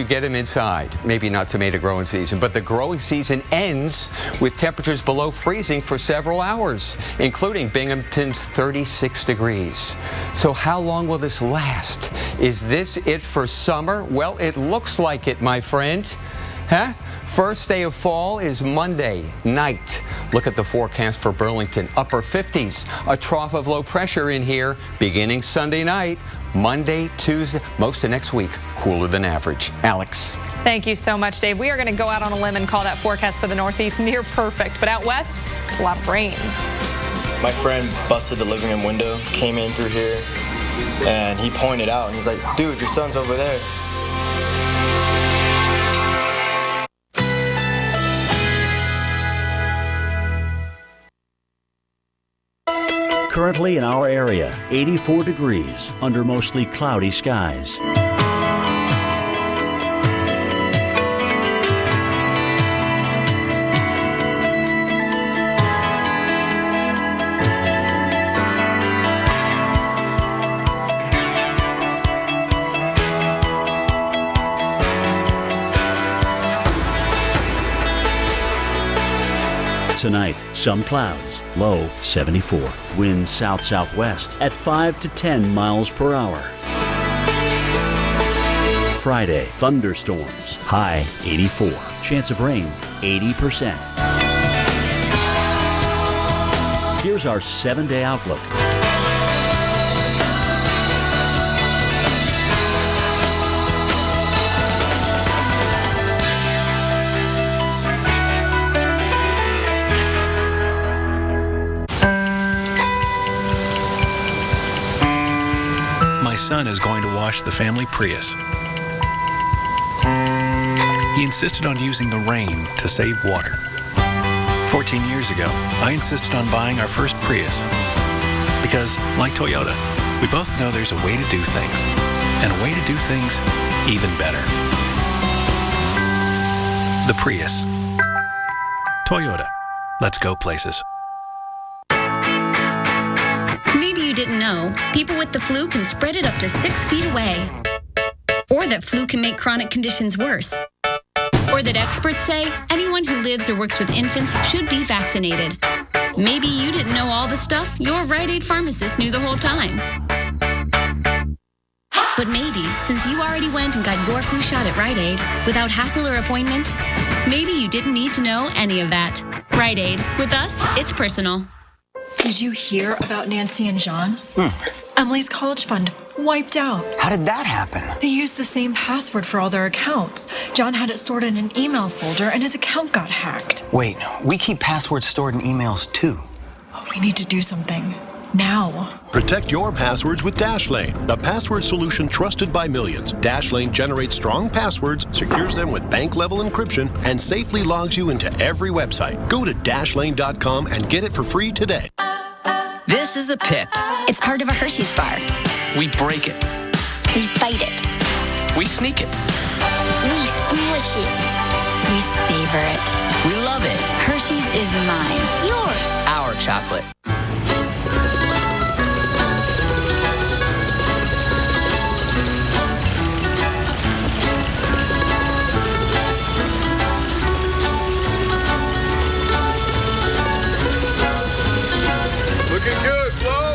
Get them inside. Maybe not tomato growing season, but the growing season ends with temperatures below freezing for several hours, including Binghamton's 36 degrees. So how long will this last? Is this it for summer? Well, it looks like it, my friend. Huh? First day of fall is Monday night. Look at the forecast for Burlington. Upper 50s. A trough of low pressure in here beginning Sunday night. Monday, Tuesday, most of next week, cooler than average. Alex. Thank you so much, Dave. We are going to go out on a limb and call that forecast for the Northeast near perfect. But out west, it's a lot of rain. My friend busted the living room window, came in through here, and he pointed out, and he's like, dude, your son's over there. Currently in our area, 84 degrees under mostly cloudy skies. Tonight, some clouds, low 74. Winds south-southwest at 5 to 10 miles per hour. Friday, thunderstorms, high 84. Chance of rain, 80%. Here's our 7-day outlook. My son is going to wash the family Prius. He insisted on using the rain to save water. 14 years ago, I insisted on buying our first Prius. Because, like Toyota, we both know there's a way to do things, and a way to do things even better. The Prius. Toyota. Let's go places. Maybe you didn't know, people with the flu can spread it up to 6 feet away. Or that flu can make chronic conditions worse. Or that experts say anyone who lives or works with infants should be vaccinated. Maybe you didn't know all the stuff your Rite Aid pharmacist knew the whole time. But maybe, since you already went and got your flu shot at Rite Aid without hassle or appointment, maybe you didn't need to know any of that. Rite Aid. With us, it's personal. Did you hear about Nancy and John? Emily's college fund wiped out. How did that happen? They used the same password for all their accounts. John had it stored in an email folder and his account got hacked. Wait, we keep passwords stored in emails too. We need to do something. Now. Protect your passwords with Dashlane, the password solution trusted by millions. Dashlane generates strong passwords, secures them with bank-level encryption, and safely logs you into every website. Go to Dashlane.com and get it for free today. This is a pip. It's part of a Hershey's bar. We break it. We bite it. We sneak it. We smush it. We savor it. We love it. Hershey's is mine. Yours. Our chocolate. Looking good, Flo.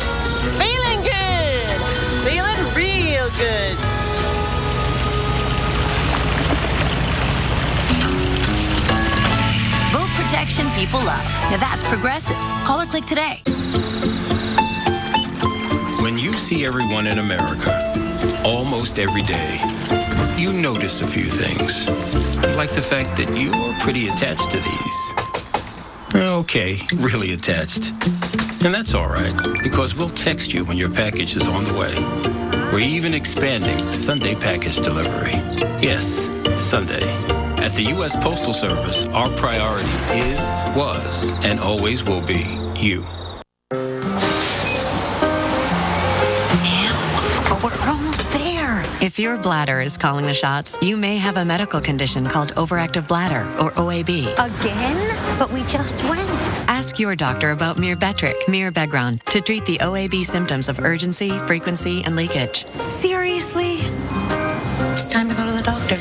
Feeling good. Feeling real good. Boat protection people love. Now that's Progressive. Call or click today. When you see everyone in America, almost every day, you notice a few things. Like the fact that you are pretty attached to these. Okay, really attached. And that's all right, because we'll text you when your package is on the way. We're even expanding Sunday package delivery. Yes, Sunday. At the U.S. Postal Service, our priority is, was, and always will be you. We're almost there. If your bladder is calling the shots, you may have a medical condition called overactive bladder, or OAB. Again? But we just went. Ask your doctor about Myrbetriq, mirabegron, to treat the OAB symptoms of urgency, frequency, and leakage. Seriously? It's time to go to the doctor.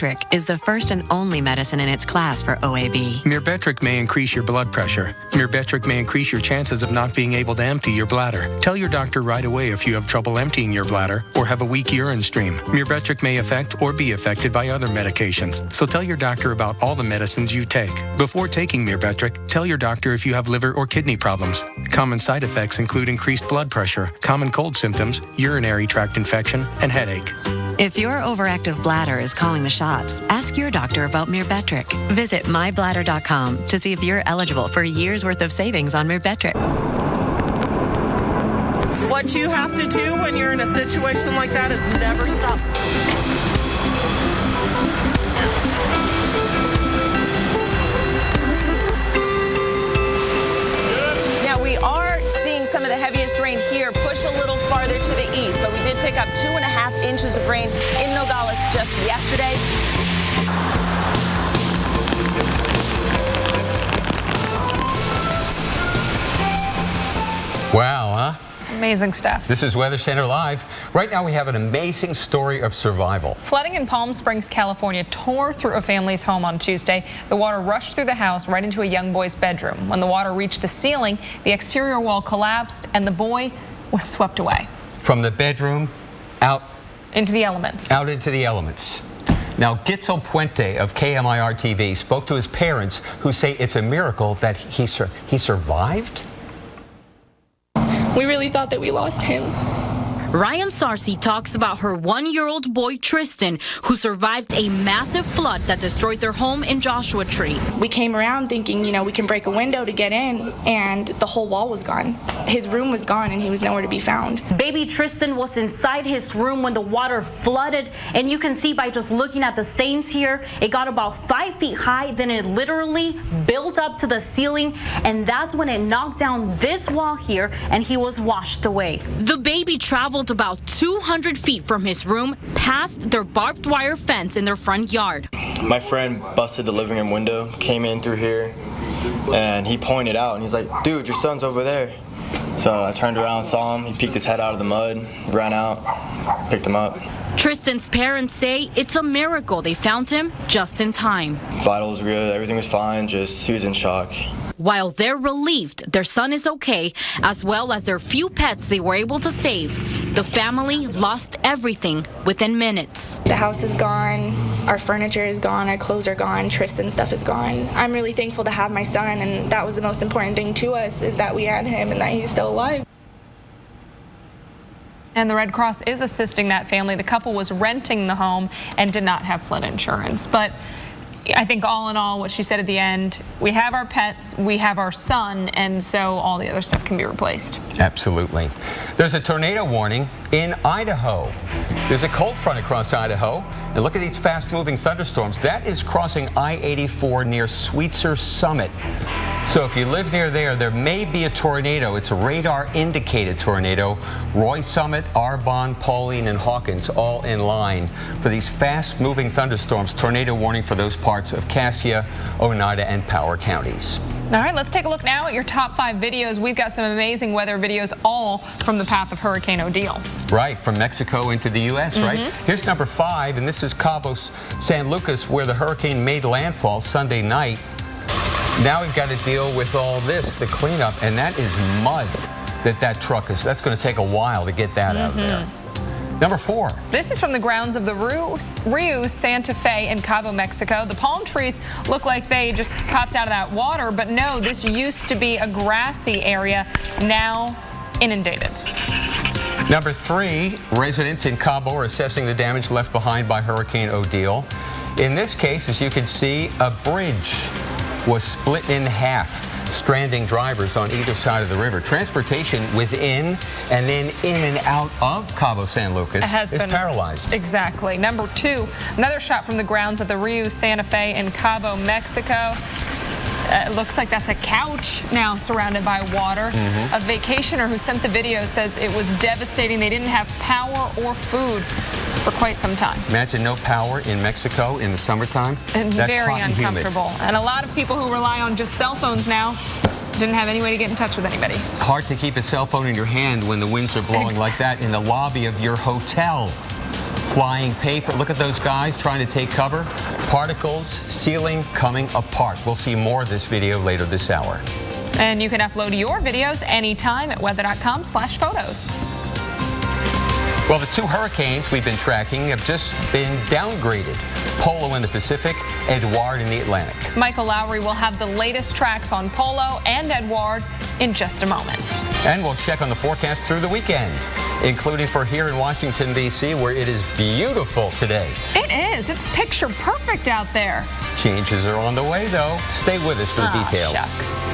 Myrbetriq is the first and only medicine in its class for OAB. Myrbetriq may increase your blood pressure. Myrbetriq may increase your chances of not being able to empty your bladder. Tell your doctor right away if you have trouble emptying your bladder or have a weak urine stream. Myrbetriq may affect or be affected by other medications, so tell your doctor about all the medicines you take. Before taking Myrbetriq, tell your doctor if you have liver or kidney problems. Common side effects include increased blood pressure, common cold symptoms, urinary tract infection, and headache. If your overactive bladder is calling the shots, ask your doctor about Myrbetriq. Visit mybladder.com to see if you're eligible for a year's worth of savings on Myrbetriq. What you have to do when you're in a situation like that is never stop. Now we are seeing some of the heaviest rain here push a little farther to the east, but we did pick up 2.5 inches of rain in Nogales just yesterday. Wow, huh? Amazing stuff. This is Weather Center Live. Right now we have an amazing story of survival. Flooding in Palm Springs, California tore through a family's home on Tuesday. The water rushed through the house right into a young boy's bedroom. When the water reached the ceiling, the exterior wall collapsed and the boy was swept away. From the bedroom out into the elements. Out into the elements. Now, Gitzel Puente of KMIR TV spoke to his parents who say it's a miracle that he survived. We really thought that we lost him. Ryan Sarsi talks about her 1-year-old boy Tristan, who survived a massive flood that destroyed their home in Joshua Tree. We came around thinking, you know, we can break a window to get in, and the whole wall was gone. His room was gone, and he was nowhere to be found. Baby Tristan was inside his room when the water flooded, and you can see by just looking at the stains here, it got about 5 feet high, then it literally built up to the ceiling, and that's when it knocked down this wall here, and he was washed away. The baby traveled about 200 feet from his room past their barbed wire fence in their front yard. My friend busted the living room window, came in through here, and he pointed out, and he's like, dude, your son's over there. So I turned around, saw him, he peeked his head out of the mud, ran out, picked him up. Tristan's parents say it's a miracle they found him just in time. Vitals were good, everything was fine, just he was in shock. While they're relieved their son is okay, as well as their few pets they were able to save, the family lost everything within minutes. The house is gone, our furniture is gone, our clothes are gone, Tristan's stuff is gone. I'm really thankful to have my son, and that was the most important thing to us, is that we had him and that he's still alive. And the Red Cross is assisting that family. The couple was renting the home and did not have flood insurance. But I think all in all, what she said at the end, we have our pets, we have our son, and so all the other stuff can be replaced. Absolutely. There's a tornado warning in Idaho. There's a cold front across Idaho. And look at these fast-moving thunderstorms. That is crossing I-84 near Sweetser Summit. So if you live near there, there may be a tornado. It's a radar-indicated tornado. Roy Summit, Arbonne, Pauline, and Hawkins all in line for these fast-moving thunderstorms. Tornado warning for those parts of Cassia, Oneida, and Power counties. All right, let's take a look now at your top 5 videos. We've got some amazing weather videos, all from the path of Hurricane Odile. Right, from Mexico into the U.S., right? Here's number 5, and this is Cabo San Lucas, where the hurricane made landfall Sunday night. Now we've got to deal with all this, the cleanup, and that is mud that truck is. That's going to take a while to get that out of there. Number 4. This is from the grounds of the Rio Santa Fe in Cabo, Mexico. The palm trees look like they just popped out of that water, but no, this used to be a grassy area, now inundated. Number 3, residents in Cabo are assessing the damage left behind by Hurricane Odile. In this case, as you can see, a bridge was split in half, stranding drivers on either side of the river. Transportation within and then in and out of Cabo San Lucas is paralyzed. Exactly. Number 2, another shot from the grounds of the Rio Santa Fe in Cabo, Mexico. It looks like that's a couch now surrounded by water. A vacationer who sent the video says it was devastating. They didn't have power or food for quite some time. Imagine no power in Mexico in the summertime. And that's very hot and uncomfortable. humid. And a lot of people who rely on just cell phones now didn't have any way to get in touch with anybody. Hard to keep a cell phone in your hand when the winds are blowing like that in the lobby of your hotel. flying paper. Look at those guys trying to take cover. Particles, ceiling coming apart. We'll see more of this video later this hour. And you can upload your videos anytime at weather.com/photos. Well, the two hurricanes we've been tracking have just been downgraded. Polo in the Pacific, Edouard in the Atlantic. Michael Lowry will have the latest tracks on Polo and Edouard in just a moment. And we'll check on the forecast through the weekend, including for here in Washington, D.C., where it is beautiful today. It is. It's picture perfect out there. Changes are on the way, though. Stay with us for the details. Shucks.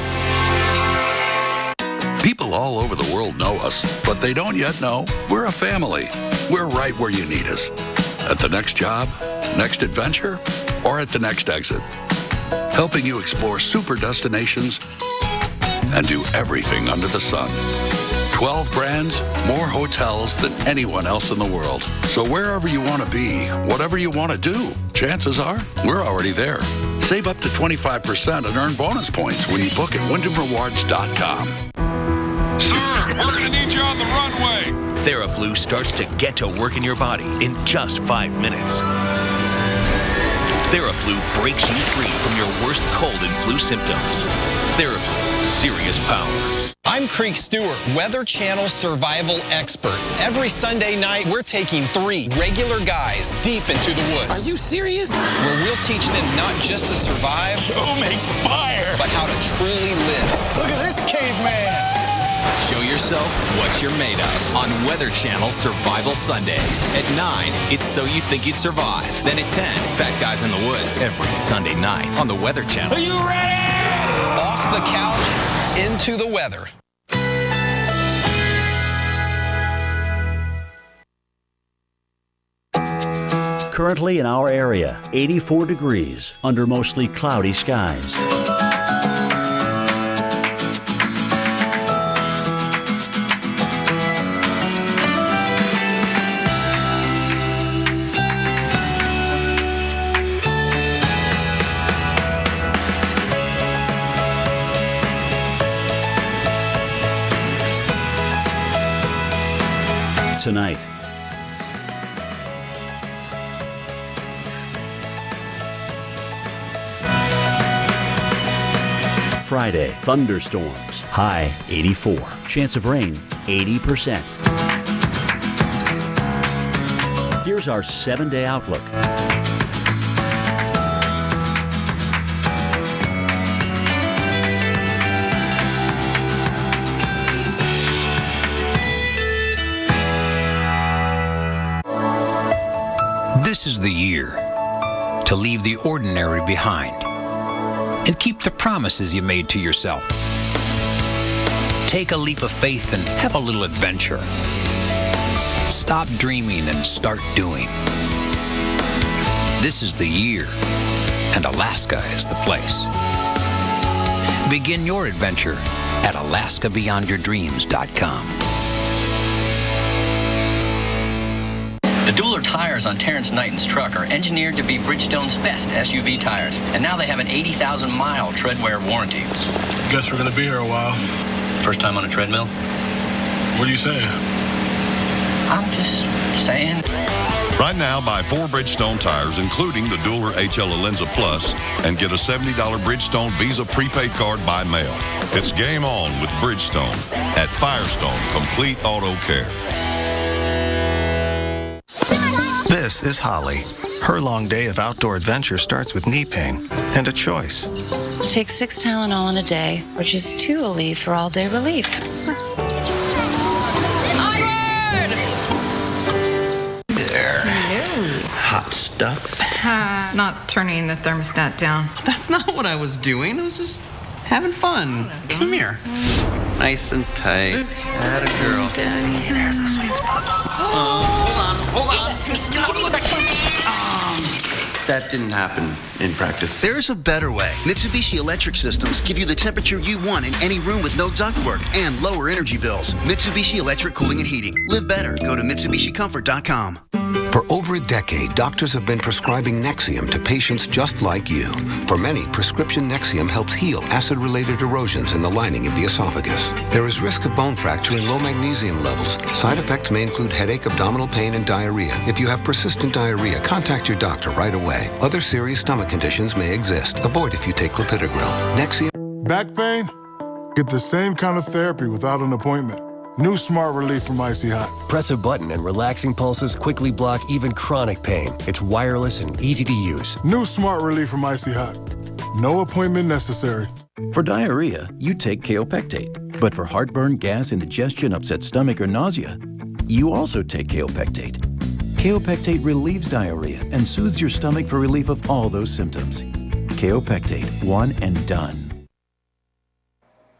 People all over the world know us, but they don't yet know we're a family. We're right where you need us. At the next job, next adventure, or at the next exit. Helping you explore super destinations and do everything under the sun. 12 brands, more hotels than anyone else in the world. So wherever you want to be, whatever you want to do, chances are we're already there. Save up to 25% and earn bonus points when you book at WyndhamRewards.com. Sir, we're going to need you on the runway. Theraflu starts to get to work in your body in just 5 minutes. Theraflu breaks you free from your worst cold and flu symptoms. Theraflu, serious power. I'm Creek Stewart, Weather Channel survival expert. Every Sunday night, we're taking 3 regular guys deep into the woods. Are you serious? Where we'll teach them not just to survive, make fire, but how to truly live. Look at this caveman. Show yourself what you're made of on Weather Channel Survival Sundays. At 9, it's So You Think You'd Survive. Then at 10, Fat Guys in the Woods. Every Sunday night on the Weather Channel. Are you ready? Off the couch, into the weather. Currently in our area, 84 degrees under mostly cloudy skies. Tonight, Friday, thunderstorms, high 84. Chance of rain, 80%. Here's our 7-day outlook. This is the year to leave the ordinary behind and keep the promises you made to yourself. Take a leap of faith and have a little adventure. Stop dreaming and start doing. This is the year, and Alaska is the place. Begin your adventure at AlaskaBeyondYourDreams.com. The Dueler tires on Terrence Knighton's truck are engineered to be Bridgestone's best SUV tires, and now they have an 80,000-mile tread-wear warranty. Guess we're gonna be here a while. First time on a treadmill? What are you saying? I'm just saying. Right now, buy 4 Bridgestone tires, including the Dueler HL Alenza Plus, and get a $70 Bridgestone Visa prepaid card by mail. It's game on with Bridgestone at Firestone Complete Auto Care. This is Holly. Her long day of outdoor adventure starts with knee pain and a choice. Take 6 Tylenol in a day, or just 2 Aleve for all-day relief. There. Hot stuff. Not turning the thermostat down. That's not what I was doing. I was just having fun. Come here. Nice and tight. Atta girl. Hey, there's a sweet spot. Hold on. That didn't happen in practice. There's a better way. Mitsubishi Electric Systems give you the temperature you want in any room with no ductwork and lower energy bills. Mitsubishi Electric Cooling and Heating. Live better. Go to MitsubishiComfort.com. For over a decade, doctors have been prescribing Nexium to patients just like you. For many, prescription Nexium helps heal acid-related erosions in the lining of the esophagus. There is risk of bone fracture and low magnesium levels. Side effects may include headache, abdominal pain, and diarrhea. If you have persistent diarrhea, contact your doctor right away. Other serious stomach conditions may exist. Avoid if you take clopidogrel. Nexium. Back pain? Get the same kind of therapy without an appointment. New Smart Relief from Icy Hot. Press a button and relaxing pulses quickly block even chronic pain. It's wireless and easy to use. New Smart Relief from Icy Hot. No appointment necessary. For diarrhea, you take Kaopectate. But for heartburn, gas, indigestion, upset stomach, or nausea, you also take Kaopectate. Kaopectate relieves diarrhea and soothes your stomach for relief of all those symptoms. Kaopectate, one and done.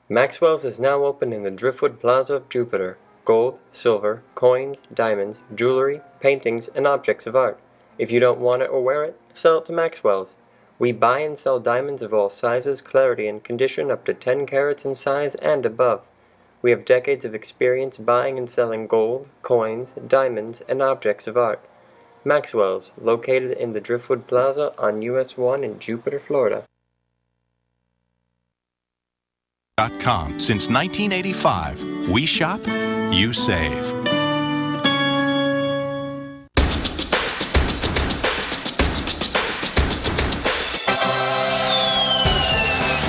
Maxwell's is now open in the Driftwood Plaza of Jupiter. Gold, silver, coins, diamonds, jewelry, paintings, and objects of art. If you don't want it or wear it, sell it to Maxwell's. We buy and sell diamonds of all sizes, clarity, and condition up to 10 carats in size and above. We have decades of experience buying and selling gold, coins, diamonds, and objects of art. Maxwell's, located in the Driftwood Plaza on US 1 in Jupiter, Florida. Since 1985, we shop, you save.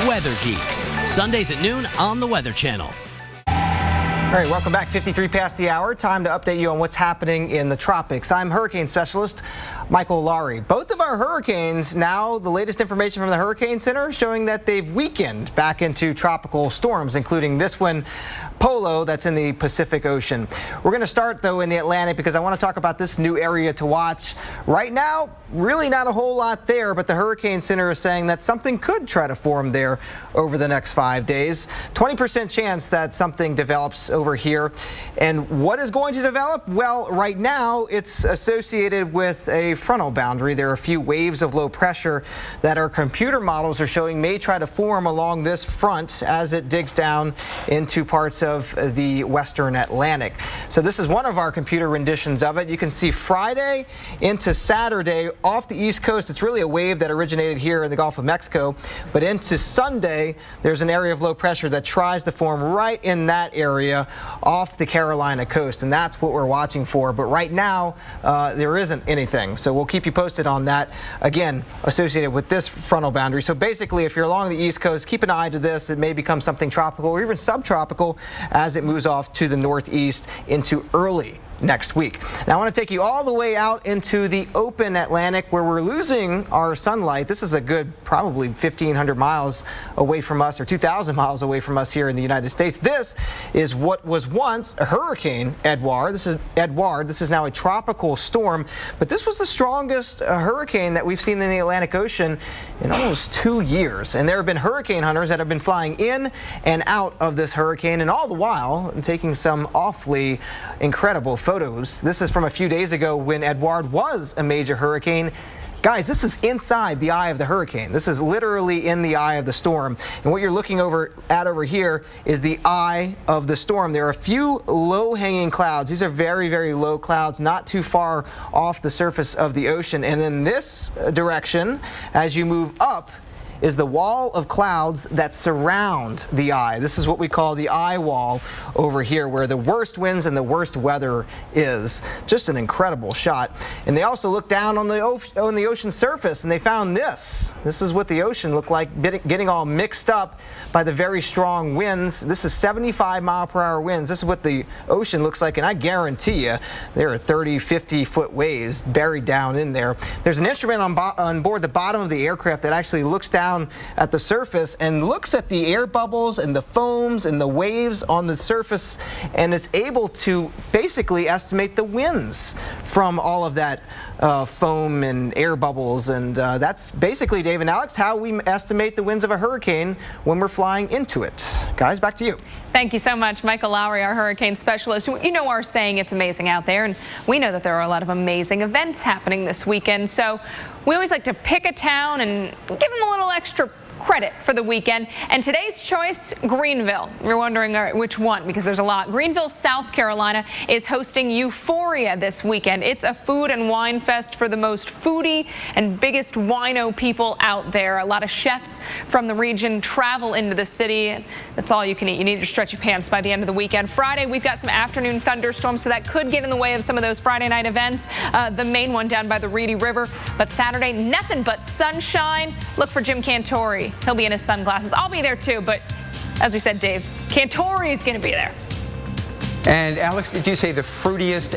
Weather Geeks, Sundays at noon on the Weather Channel. All right, welcome back. 53 past the hour. Time to update you on what's happening in the tropics. I'm hurricane specialist Michael Lowry. Both of our hurricanes now, the latest information from the Hurricane Center showing that they've weakened back into tropical storms, including this one, Polo, that's in the Pacific Ocean. We're going to start, though, in the Atlantic because I want to talk about this new area to watch. Right now, really not a whole lot there, but the Hurricane Center is saying that something could try to form there over the next 5 days. 20% chance that something develops over here. And what is going to develop? Well, right now, it's associated with a frontal boundary. There are a few waves of low pressure that our computer models are showing may try to form along this front as it digs down into parts of the western Atlantic. So this is one of our computer renditions of it. You can see Friday into Saturday off the East Coast. It's really a wave that originated here in the Gulf of Mexico. But into Sunday, there's an area of low pressure that tries to form right in that area off the Carolina coast. And that's what we're watching for. But right now, there isn't anything. So we'll keep you posted on that. Again, associated with this frontal boundary. So basically, if you're along the East Coast, keep an eye to this. It may become something tropical or even subtropical as it moves off to the northeast into early next week. Now I want to take you all the way out into the open Atlantic where we're losing our sunlight. This is a good probably 1,500 miles away from us or 2,000 miles away from us here in the United States. This is what was once a hurricane, Edouard. This is now a tropical storm, but this was the strongest hurricane that we've seen in the Atlantic Ocean in almost 2 years. And there have been hurricane hunters that have been flying in and out of this hurricane, and all the while taking some awfully incredible photos. This is from a few days ago when Edouard was a major hurricane. Guys, this is inside the eye of the hurricane. This is literally in the eye of the storm. And what you're looking over here is the eye of the storm. There are a few low-hanging clouds. These are very, very low clouds, not too far off the surface of the ocean. And in this direction, as you move up, is the wall of clouds that surround the eye. This is what we call the eye wall over here, where the worst winds and the worst weather is. Just an incredible shot. And they also looked down on the ocean surface and they found this. This is what the ocean looked like, getting all mixed up by the very strong winds. This is 75-mile-per-hour winds. This is what the ocean looks like, and I guarantee you there are 30, 50-foot waves buried down in there. There's an instrument on board the bottom of the aircraft that actually looks down at the surface and looks at the air bubbles and the foams and the waves on the surface, and it's able to basically estimate the winds from all of that foam and air bubbles. And that's basically, Dave and Alex, how we estimate the winds of a hurricane when we're flying into it. Guys, back to you. Thank you so much, Michael Lowry, our hurricane specialist. You know our saying, it's amazing out there, and we know that there are a lot of amazing events happening this weekend. So we always like to pick a town and give them a little extra credit for the weekend. And today's choice, Greenville. You're wondering which one, because there's a lot. Greenville, South Carolina is hosting Euphoria this weekend. It's a food and wine fest for the most foodie and biggest wino people out there. A lot of chefs from the region travel into the city. That's all you can eat. You need to stretch your pants by the end of the weekend. Friday, we've got some afternoon thunderstorms, so that could get in the way of some of those Friday night events. The main one down by the Reedy River. But Saturday, nothing but sunshine. Look for Jim Cantori. He'll be in his sunglasses. I'll be there too, but as we said, Dave, Cantori is going to be there. And Alex, did you say the fruitiest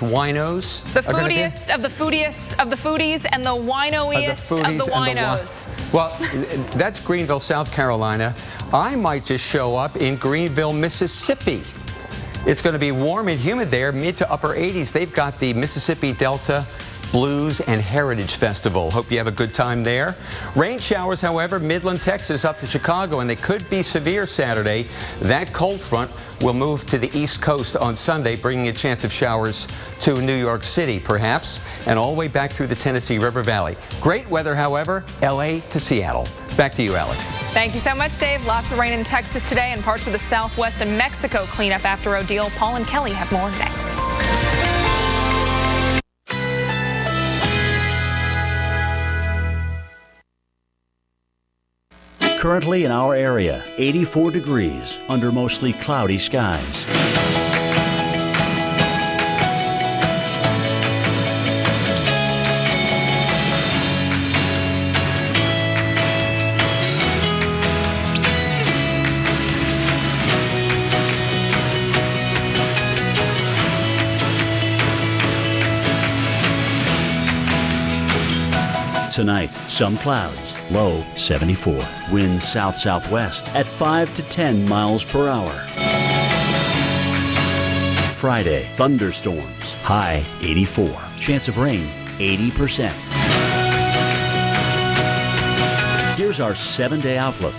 winos? The foodiest of the foodiest of the foodies and the winoiest of the winos. Well, that's Greenville, South Carolina. I might just show up in Greenville, Mississippi. It's going to be warm and humid there, mid to upper 80s. They've got the Mississippi Delta Blues and Heritage Festival. Hope you have a good time there. Rain showers, however, Midland, Texas up to Chicago, and they could be severe Saturday. That cold front will move to the East Coast on Sunday, bringing a chance of showers to New York City, perhaps, and all the way back through the Tennessee River Valley. Great weather, however, LA to Seattle. Back to you, Alex. Thank you so much, Dave. Lots of rain in Texas today and parts of the Southwest and Mexico cleanup after Odile. Paul and Kelly have more next. Currently in our area, 84 degrees under mostly cloudy skies. Tonight, some clouds, low 74. Winds south-southwest at 5 to 10 miles per hour. Friday, thunderstorms, high 84. Chance of rain, 80%. Here's our 7-day outlook.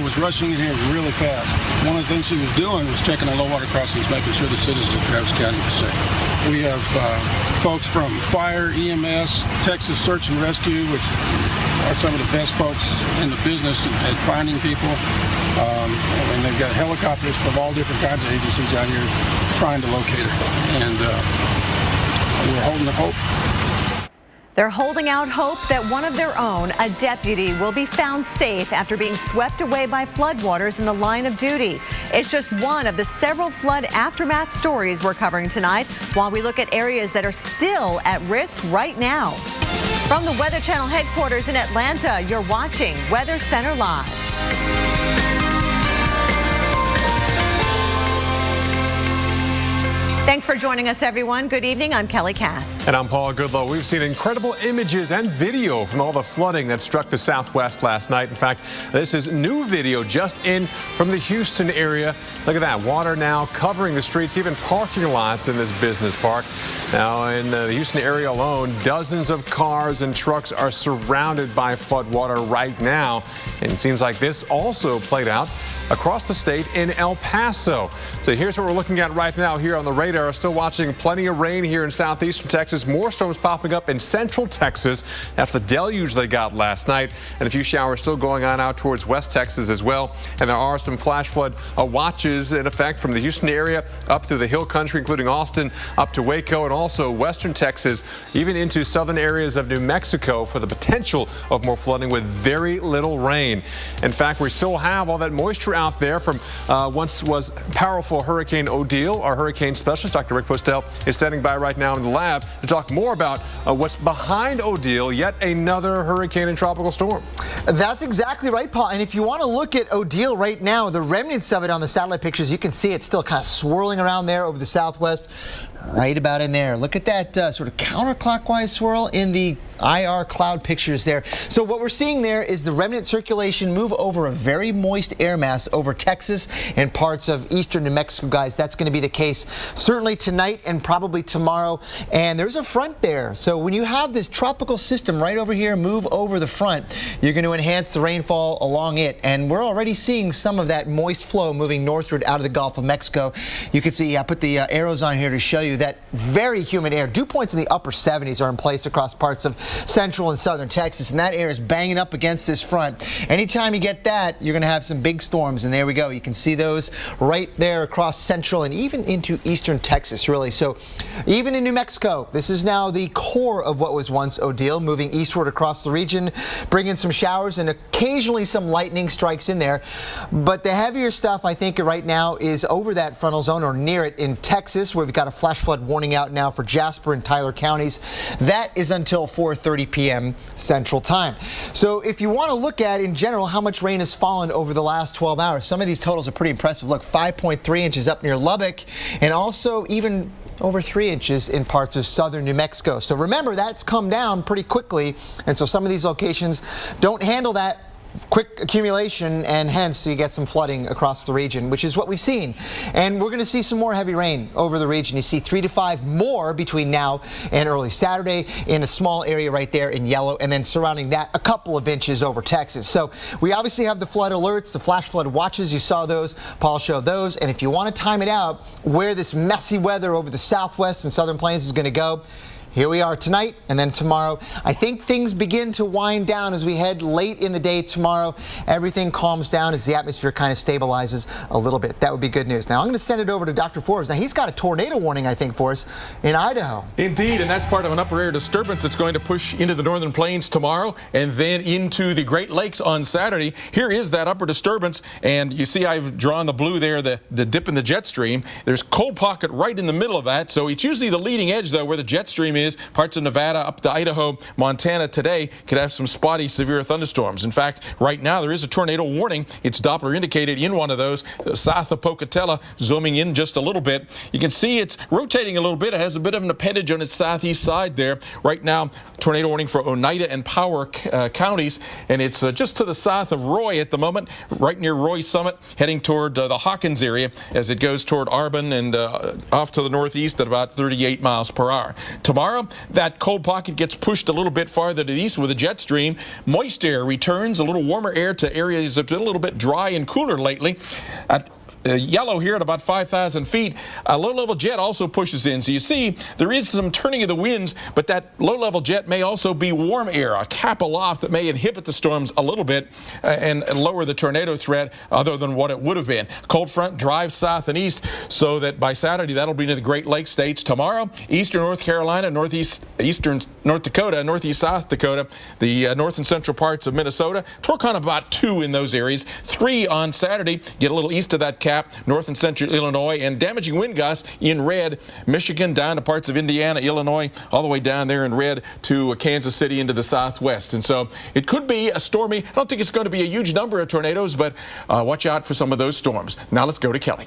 Was rushing in here really fast. One of the things he was doing was checking the low water crossings, making sure the citizens of Travis County were safe. We have folks from fire, EMS, Texas Search and Rescue, which are some of the best folks in the business at finding people. And they've got helicopters from all different kinds of agencies out here trying to locate her. And we're holding the hope. They're holding out hope that one of their own, a deputy, will be found safe after being swept away by floodwaters in the line of duty. It's just one of the several flood aftermath stories we're covering tonight, while we look at areas that are still at risk right now. From the Weather Channel headquarters in Atlanta, you're watching Weather Center Live. Thanks for joining us, everyone. Good evening. I'm Kelly Cass. And I'm Paul Goodlow. We've seen incredible images and video from all the flooding that struck the Southwest last night. In fact, this is new video just in from the Houston area. Look at that. Water now covering the streets, even parking lots in this business park. Now, in the Houston area alone, dozens of cars and trucks are surrounded by flood water right now. And it seems like this also played out across the state in El Paso. So here's what we're looking at right now here on the radar. Still watching plenty of rain here in southeastern Texas. More storms popping up in central Texas after the deluge they got last night. And a few showers still going on out towards West Texas as well. And there are some flash flood watches in effect from the Houston area up through the Hill Country, including Austin, up to Waco, and also western Texas, even into southern areas of New Mexico for the potential of more flooding with very little rain. In fact, we still have all that moisture out there from once was powerful Hurricane Odile. Our hurricane specialist, Dr. Rick Postel, is standing by right now in the lab to talk more about what's behind Odile, yet another hurricane and tropical storm. That's exactly right, Paul. And if you want to look at Odile right now, the remnants of it on the satellite pictures, you can see it's still kind of swirling around there over the southwest. right about in there. Look at that sort of counterclockwise swirl in the IR cloud pictures there. So what we're seeing there is the remnant circulation move over a very moist air mass over Texas and parts of eastern New Mexico, guys. That's going to be the case certainly tonight and probably tomorrow. And there's a front there. So when you have this tropical system right over here move over the front, you're going to enhance the rainfall along it. And we're already seeing some of that moist flow moving northward out of the Gulf of Mexico. You can see I put the arrows on here to show you that very humid air. Dew points in the upper 70s are in place across parts of central and southern Texas, and that air is banging up against this front. Anytime you get that, you're going to have some big storms, and there we go. You can see those right there across central and even into eastern Texas, really. So even in New Mexico, this is now the core of what was once Odile, moving eastward across the region, bringing some showers and occasionally some lightning strikes in there. But the heavier stuff, I think, right now is over that frontal zone or near it in Texas, where we've got a flash flood warning out now for Jasper and Tyler counties. That is until 4:30 p.m. Central Time. So if you want to look at, in general, how much rain has fallen over the last 12 hours, some of these totals are pretty impressive. Look, 5.3 inches up near Lubbock, and also even over 3 inches in parts of southern New Mexico. So remember, that's come down pretty quickly, and so some of these locations don't handle that quick accumulation, and hence you get some flooding across the region, which is what we've seen. And we're going to see some more heavy rain over the region. You see 3 to 5 more between now and early Saturday in a small area right there in yellow, and then surrounding that a couple of inches over Texas. So we obviously have the flood alerts, the flash flood watches. You saw those. Paul showed those. And if you want to time it out where this messy weather over the southwest and southern plains is going to go, here we are tonight and then tomorrow. I think things begin to wind down as we head late in the day tomorrow. Everything calms down as the atmosphere kind of stabilizes a little bit. That would be good news. Now I'm going to send it over to Dr. Forbes. Now he's got a tornado warning, I think, for us in Idaho. Indeed, and that's part of an upper air disturbance that's going to push into the northern plains tomorrow and then into the Great Lakes on Saturday. Here is that upper disturbance, and you see I've drawn the blue there, the dip in the jet stream. There's cold pocket right in the middle of that, so it's usually the leading edge, though, where the jet stream is. Parts of Nevada up to Idaho, Montana today could have some spotty severe thunderstorms. In fact, right now there is a tornado warning. It's Doppler indicated in one of those south of Pocatello, zooming in just a little bit. You can see it's rotating a little bit. It has a bit of an appendage on its southeast side there. Right now, tornado warning for Oneida and Power counties, and it's just to the south of Roy at the moment, right near Roy Summit, heading toward the Hawkins area as it goes toward Arbon and off to the northeast at about 38 miles per hour. Tomorrow, that cold pocket gets pushed a little bit farther to the east with a jet stream. Moist air returns, a little warmer air to areas that have been a little bit dry and cooler lately. Yellow here at about 5,000 feet. A low-level jet also pushes in. So you see there is some turning of the winds, but that low-level jet may also be warm air, a cap aloft that may inhibit the storms a little bit and lower the tornado threat other than what it would have been. Cold front drives south and east so that by Saturday that'll be to the Great Lakes states. Tomorrow, eastern North Carolina, eastern North Dakota, northeast South Dakota, the north and central parts of Minnesota. Torque on about 2 in those areas. 3 on Saturday. Get a little east of that cap. North and central Illinois, and damaging wind gusts in red. Michigan down to parts of Indiana, Illinois, all the way down there in red to Kansas City into the southwest. And so it could be a stormy. I don't think it's going to be a huge number of tornadoes, but watch out for some of those storms. Now let's go to Kelly.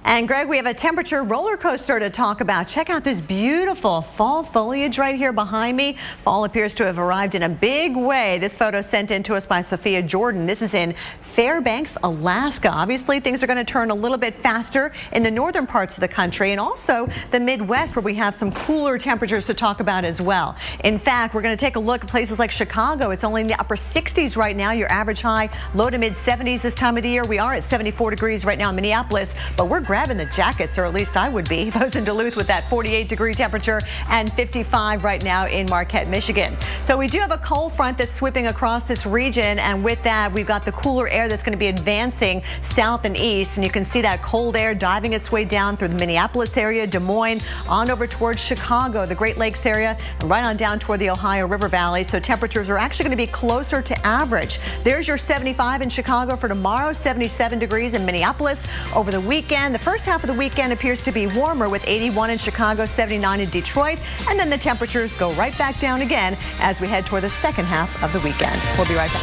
And Greg, we have a temperature roller coaster to talk about. Check out this beautiful fall foliage right here behind me. Fall appears to have arrived in a big way. This photo sent in to us by Sophia Jordan. This is in Fairbanks, Alaska. Obviously, things are going to turn a little bit faster in the northern parts of the country and also the Midwest, where we have some cooler temperatures to talk about as well. In fact, we're going to take a look at places like Chicago. It's only in the upper 60s right now. Your average high, low to mid 70s this time of the year. We are at 74 degrees right now in Minneapolis, but we're grabbing the jackets, or at least I would be. Those in Duluth with that 48-degree temperature and 55 right now in Marquette, Michigan. So we do have a cold front that's sweeping across this region, and with that, we've got the cooler air that's going to be advancing south and east, and you can see that cold air diving its way down through the Minneapolis area, Des Moines, on over towards Chicago, the Great Lakes area, and right on down toward the Ohio River Valley. So temperatures are actually going to be closer to average. There's your 75 in Chicago for tomorrow, 77 degrees in Minneapolis. Over the weekend, the first half of the weekend appears to be warmer with 81 in Chicago, 79 in Detroit, and then the temperatures go right back down again as we head toward the second half of the weekend. We'll be right back.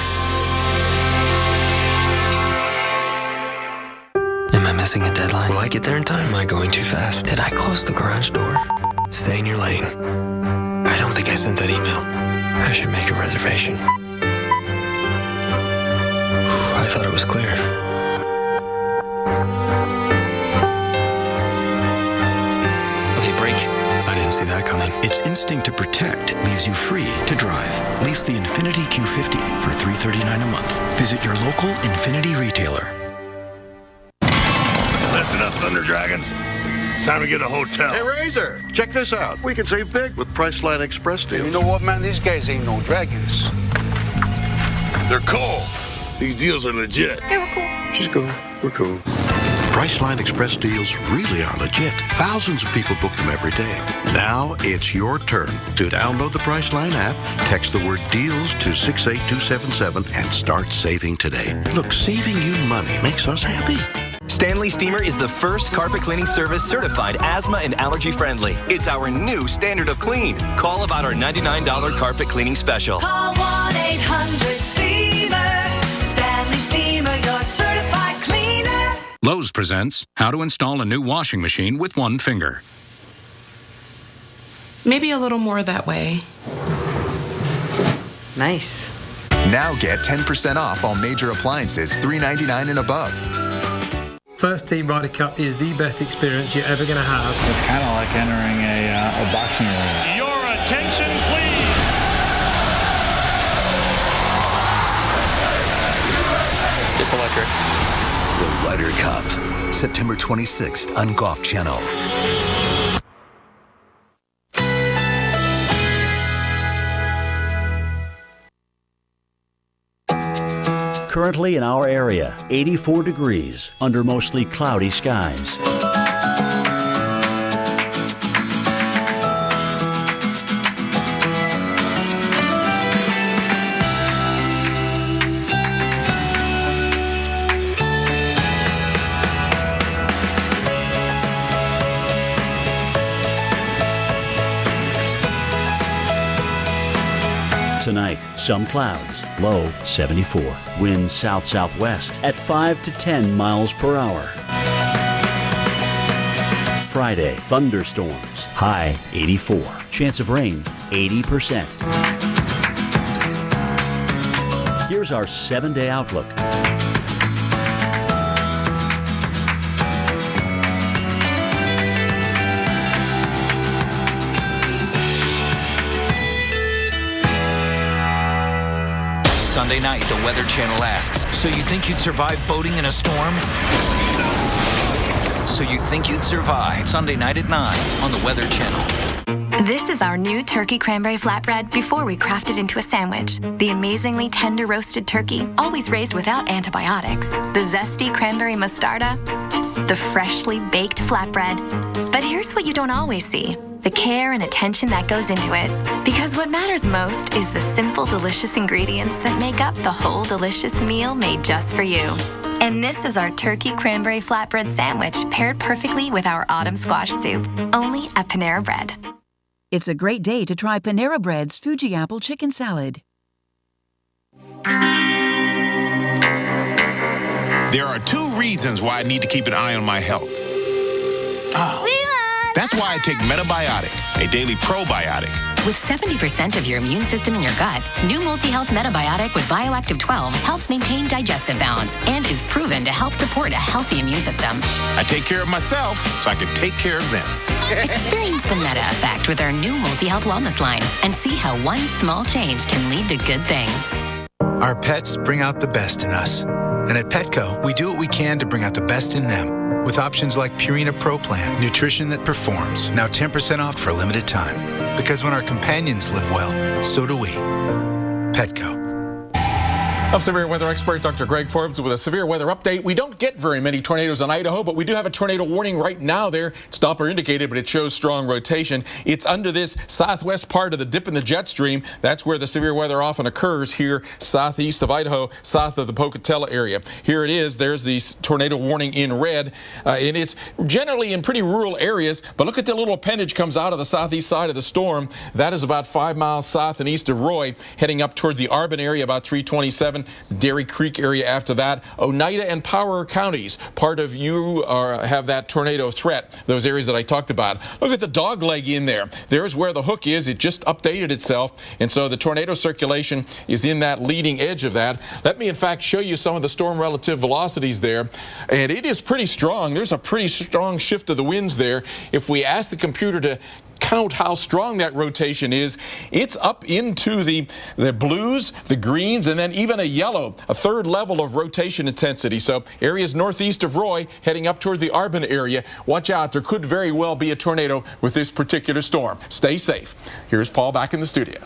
missing a deadline? Will I get there in time? Am I going too fast? Did I close the garage door? Stay in your lane. I don't think I sent that email. I should make a reservation. I thought it was clear. Okay, break. I didn't see that coming. Its instinct to protect leaves you free to drive. Lease the Infiniti Q50 for $339 a month. Visit your local Infiniti retailer. Listen up, Thunder Dragons. It's time to get a hotel. Hey, Razor, check this out. We can save big with Priceline Express deals. You know what, man? These guys ain't no dragons. They're cool. These deals are legit. Yeah, we're cool. She's cool. We're cool. Priceline Express deals really are legit. Thousands of people book them every day. Now it's your turn to download the Priceline app, text the word deals to 68277, and start saving today. Look, saving you money makes us happy. Stanley Steamer is the first carpet cleaning service certified asthma and allergy friendly. It's our new standard of clean. Call about our $99 carpet cleaning special. Call 1-800-STEAMER. Stanley Steamer, your certified cleaner. Lowe's presents how to install a new washing machine with one finger. Maybe a little more that way. Nice. Now get 10% off all major appliances, $399 and above. First Team Ryder Cup is the best experience you're ever going to have. It's kind of like entering a boxing arena. Your attention, please. It's electric. The Ryder Cup, September 26th on Golf Channel. Currently in our area, 84 degrees under mostly cloudy skies. Tonight, some clouds, low 74. Winds south-southwest at 5 to 10 miles per hour. Friday, thunderstorms, high 84. Chance of rain, 80%. Here's our 7-day outlook. Sunday night, the Weather Channel asks, so you think you'd survive boating in a storm? So you think you'd survive Sunday night at 9 on the Weather Channel. This is our new turkey cranberry flatbread before we craft it into a sandwich. The amazingly tender roasted turkey, always raised without antibiotics. The zesty cranberry mostarda. The freshly baked flatbread. But here's what you don't always see. The care and attention that goes into it. Because what matters most is the simple, delicious ingredients that make up the whole delicious meal made just for you. And this is our turkey cranberry flatbread sandwich paired perfectly with our autumn squash soup. Only at Panera Bread. It's a great day to try Panera Bread's Fuji Apple Chicken Salad. There are 2 reasons why I need to keep an eye on my health. That's why I take Metabiotic, a daily probiotic. With 70% of your immune system in your gut, new Multi-Health Metabiotic with Bioactive 12 helps maintain digestive balance and is proven to help support a healthy immune system. I take care of myself so I can take care of them. Experience the Meta Effect with our new Multi-Health Wellness line and see how one small change can lead to good things. Our pets bring out the best in us. And at Petco, we do what we can to bring out the best in them. With options like Purina Pro Plan, nutrition that performs. Now 10% off for a limited time. Because when our companions live well, so do we. Petco. I'm severe weather expert Dr. Greg Forbes with a severe weather update. We don't get very many tornadoes in Idaho, but we do have a tornado warning right now there. It's Doppler indicated, but it shows strong rotation. It's under this southwest part of the dip in the jet stream. That's where the severe weather often occurs here southeast of Idaho, south of the Pocatello area. Here it is. There's the tornado warning in red. And it's generally in pretty rural areas, but look at the little appendage comes out of the southeast side of the storm. That is about 5 miles south and east of Roy, heading up toward the Arbon area about 327. 7, Dairy Creek area after that. Oneida and Power counties, part of you have that tornado threat, those areas that I talked about. Look at the dog leg in there. There's where the hook is. It just updated itself, and so the tornado circulation is in that leading edge of that. Let me, in fact, show you some of the storm relative velocities there, and it is pretty strong. There's a pretty strong shift of the winds there. If we ask the computer to count how strong that rotation is, it's up into the blues, the greens, and then even a yellow, a third level of rotation intensity. So areas northeast of Roy heading up toward the Arbonne area. Watch out, there could very well be a tornado with this particular storm. Stay safe. Here's Paul back in the studio.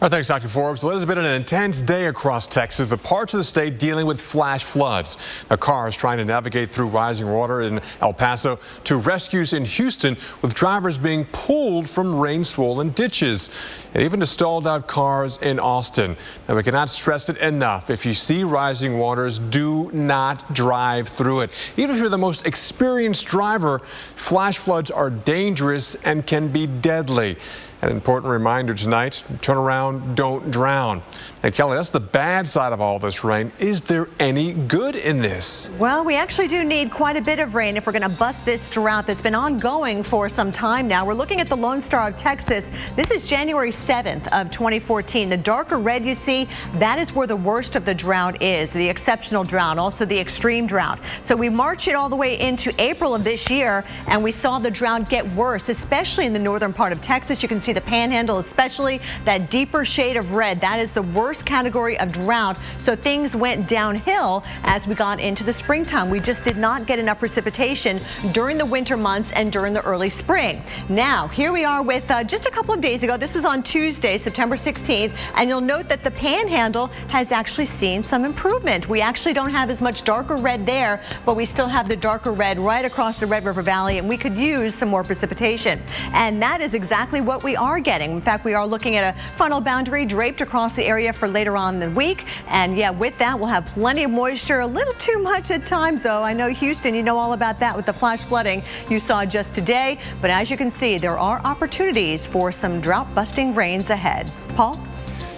All right, thanks, Dr. Forbes. Well, it has been an intense day across Texas, with parts of the state dealing with flash floods. Now, cars trying to navigate through rising water in El Paso, to rescues in Houston, with drivers being pulled from rain-swollen ditches, and even to stalled out cars in Austin. Now, we cannot stress it enough. If you see rising waters, do not drive through it. Even if you're the most experienced driver, flash floods are dangerous and can be deadly. An important reminder tonight, turn around, don't drown. Now, Kelly, that's the bad side of all this rain. Is there any good in this? Well, we actually do need quite a bit of rain if we're going to bust this drought that's been ongoing for some time now. We're looking at the Lone Star of Texas. This is January 7th of 2014. The darker red you see, that is where the worst of the drought is, the exceptional drought, also the extreme drought. So we march it all the way into April of this year, and we saw the drought get worse, especially in the northern part of Texas. You can see the Panhandle, especially that deeper shade of red. That is the worst category of drought. So things went downhill as we got into the springtime. We just did not get enough precipitation during the winter months and during the early spring. Now, here we are with just a couple of days ago. This is on Tuesday, September 16th, and you'll note that the Panhandle has actually seen some improvement. We actually don't have as much darker red there, but we still have the darker red right across the Red River Valley, and we could use some more precipitation. And that is exactly what we are getting. In fact, we are looking at a frontal boundary draped across the area for later on in the week. And yeah, with that, we'll have plenty of moisture, a little too much at times, though. I know Houston, you know all about that with the flash flooding you saw just today. But as you can see, there are opportunities for some drought-busting rains ahead. Paul?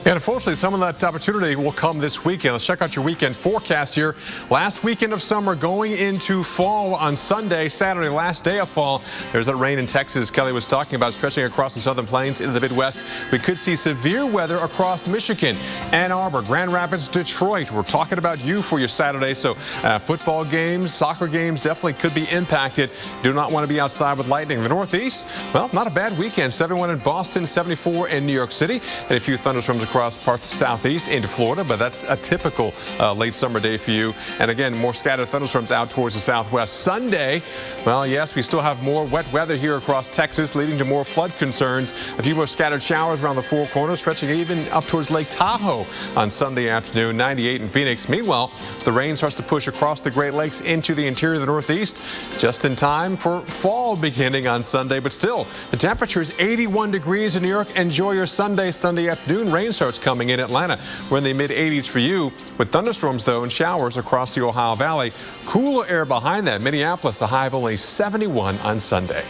And unfortunately, some of that opportunity will come this weekend. Let's check out your weekend forecast here. Last weekend of summer going into fall on Sunday, Saturday, last day of fall. There's that rain in Texas Kelly was talking about, stretching across the southern plains into the Midwest. We could see severe weather across Michigan, Ann Arbor, Grand Rapids, Detroit. We're talking about you for your Saturday. So football games, soccer games definitely could be impacted. Do not want to be outside with lightning. The Northeast, well, not a bad weekend. 71 in Boston, 74 in New York City, and a few thunderstorms across parts of the southeast into Florida, but that's a typical late summer day for you. And again, more scattered thunderstorms out towards the southwest. Sunday, well, yes, we still have more wet weather here across Texas, leading to more flood concerns. A few more scattered showers around the Four Corners, stretching even up towards Lake Tahoe on Sunday afternoon. 98 in Phoenix. Meanwhile, the rain starts to push across the Great Lakes into the interior of the Northeast, just in time for fall beginning on Sunday. But still, the temperature is 81 degrees in New York. Enjoy your Sunday afternoon. Rain starts coming in Atlanta. We're in the mid-80s for you, with thunderstorms, though, and showers across the Ohio Valley. Cooler air behind that. Minneapolis, a high of only 71 on Sunday.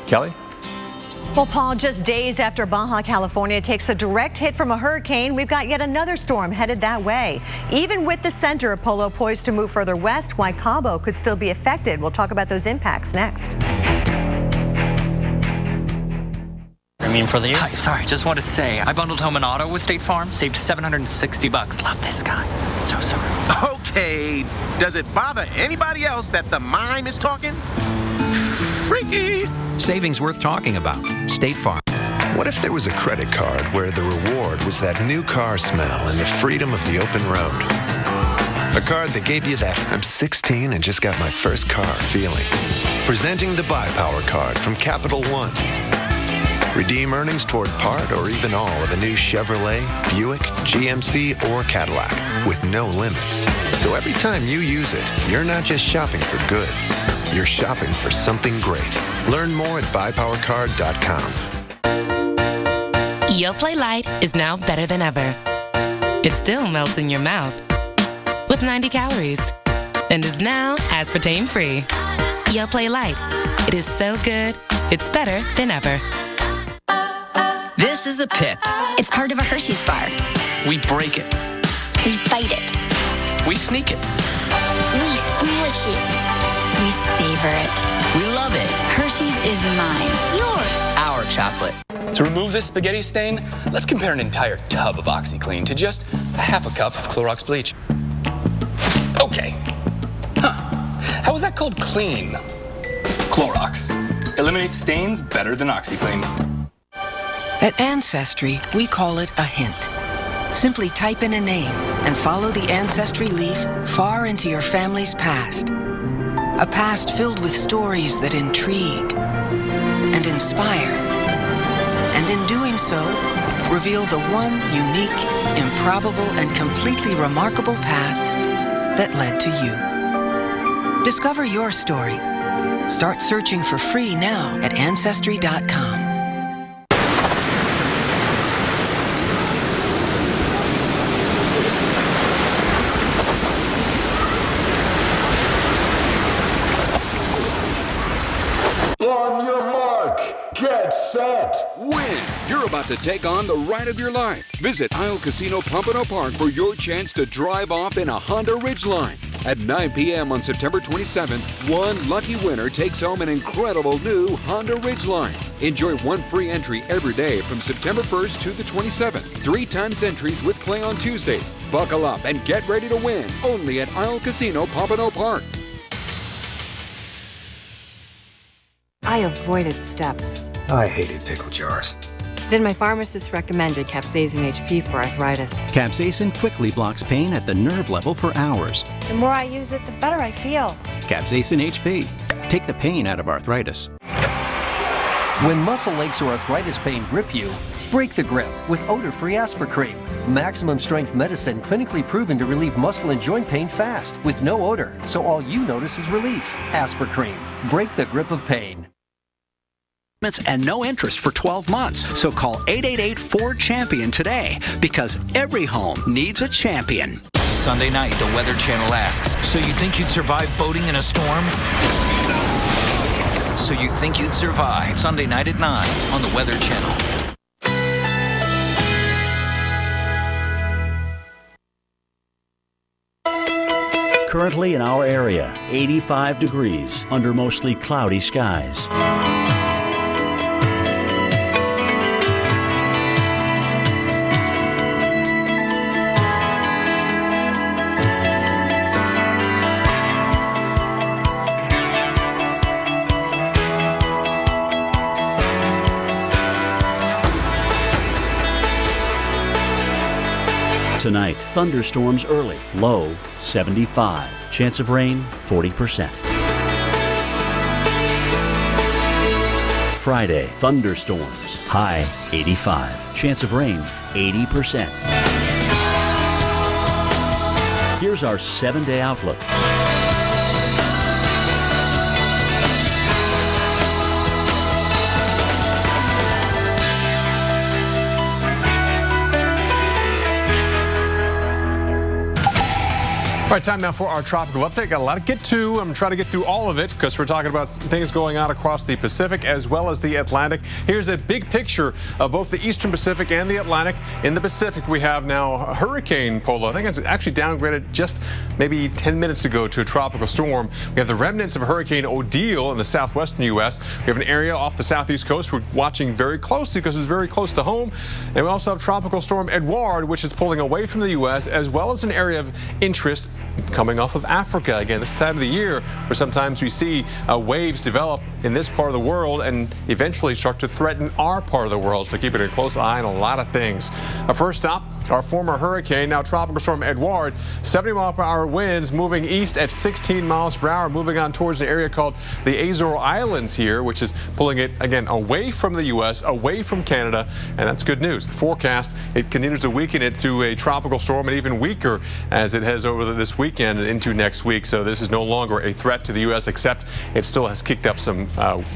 Kelly? Well, Paul, just days after Baja California takes a direct hit from a hurricane, we've got yet another storm headed that way. Even with the center of Polo poised to move further west, Cabo could still be affected. We'll talk about those impacts next. For the year. Hi, sorry, just want to say I bundled home and auto with State Farm, saved $760. Love this guy. So sorry. Okay, does it bother anybody else that the mime is talking? Freaky. Savings worth talking about. State Farm. What if there was a credit card where the reward was that new car smell and the freedom of the open road? A card that gave you that I'm 16 and just got my first car feeling. Presenting the Buy Power card from Capital One. Redeem earnings toward part or even all of a new Chevrolet, Buick, GMC, or Cadillac with no limits. So every time you use it, you're not just shopping for goods. You're shopping for something great. Learn more at buypowercard.com. Yoplait Light is now better than ever. It still melts in your mouth with 90 calories and is now aspartame-free. Yoplait Light. It is so good, it's better than ever. This is a pip. It's part of a Hershey's bar. We break it, We bite it. We sneak it. We smush it. We savor it. We love it. Hershey's is mine. Yours. Our chocolate. To remove this spaghetti stain, let's compare an entire tub of OxyClean to just a half a cup of Clorox bleach. Okay. How is that called clean? Clorox. Eliminates stains better than OxyClean. At Ancestry, we call it a hint. Simply type in a name and follow the Ancestry leaf far into your family's past. A past filled with stories that intrigue and inspire. And in doing so, reveal the one unique, improbable, and completely remarkable path that led to you. Discover your story. Start searching for free now at Ancestry.com. On your mark, get set, win! You're about to take on the ride of your life. Visit Isle Casino Pompano Park for your chance to drive off in a Honda Ridgeline. At 9 p.m. on September 27th, one lucky winner takes home an incredible new Honda Ridgeline. Enjoy one free entry every day from September 1st to the 27th. 3 times entries with play on Tuesdays. Buckle up and get ready to win. Only at Isle Casino Pompano Park. I avoided steps. I hated pickle jars. Then my pharmacist recommended Capsaicin HP for arthritis. Capsaicin quickly blocks pain at the nerve level for hours. The more I use it, the better I feel. Capsaicin HP. Take the pain out of arthritis. When muscle aches or arthritis pain grip you, break the grip with odor-free Aspercream. Maximum strength medicine clinically proven to relieve muscle and joint pain fast with no odor, so all you notice is relief. Aspercream. Break the grip of pain. And no interest for 12 months. So call 888-4CHAMPION today, because every home needs a champion. Sunday night, the Weather Channel asks, so you think you'd survive boating in a storm? So you think you'd survive? Sunday night at 9 on the Weather Channel. Currently in our area, 85 degrees under mostly cloudy skies. Tonight, thunderstorms early, low 75. Chance of rain 40%. Friday, thunderstorms, high 85. Chance of rain 80%. Here's our 7-day outlook. All right, time now for our tropical update. Got a lot to get to. I'm going to try to get through all of it because we're talking about things going on across the Pacific as well as the Atlantic. Here's a big picture of both the Eastern Pacific and the Atlantic. In the Pacific, we have now Hurricane Polo. I think it's actually downgraded just maybe 10 minutes ago to a tropical storm. We have the remnants of Hurricane Odile in the southwestern U.S. We have an area off the southeast coast we're watching very closely because it's very close to home. And we also have Tropical Storm Edouard, which is pulling away from the U.S., as well as an area of interest coming off of Africa. Again, this time of the year where sometimes we see waves develop in this part of the world and eventually start to threaten our part of the world. So keeping a close eye on a lot of things. First stop, our former hurricane, now Tropical Storm Edouard, 70-mile-per-hour winds moving east at 16 miles per hour, moving on towards an area called the Azores Islands here, which is pulling it, again, away from the U.S., away from Canada, and that's good news. The forecast, it continues to weaken it to a tropical storm and even weaker as it heads over this weekend and into next week. So this is no longer a threat to the U.S., except it still has kicked up some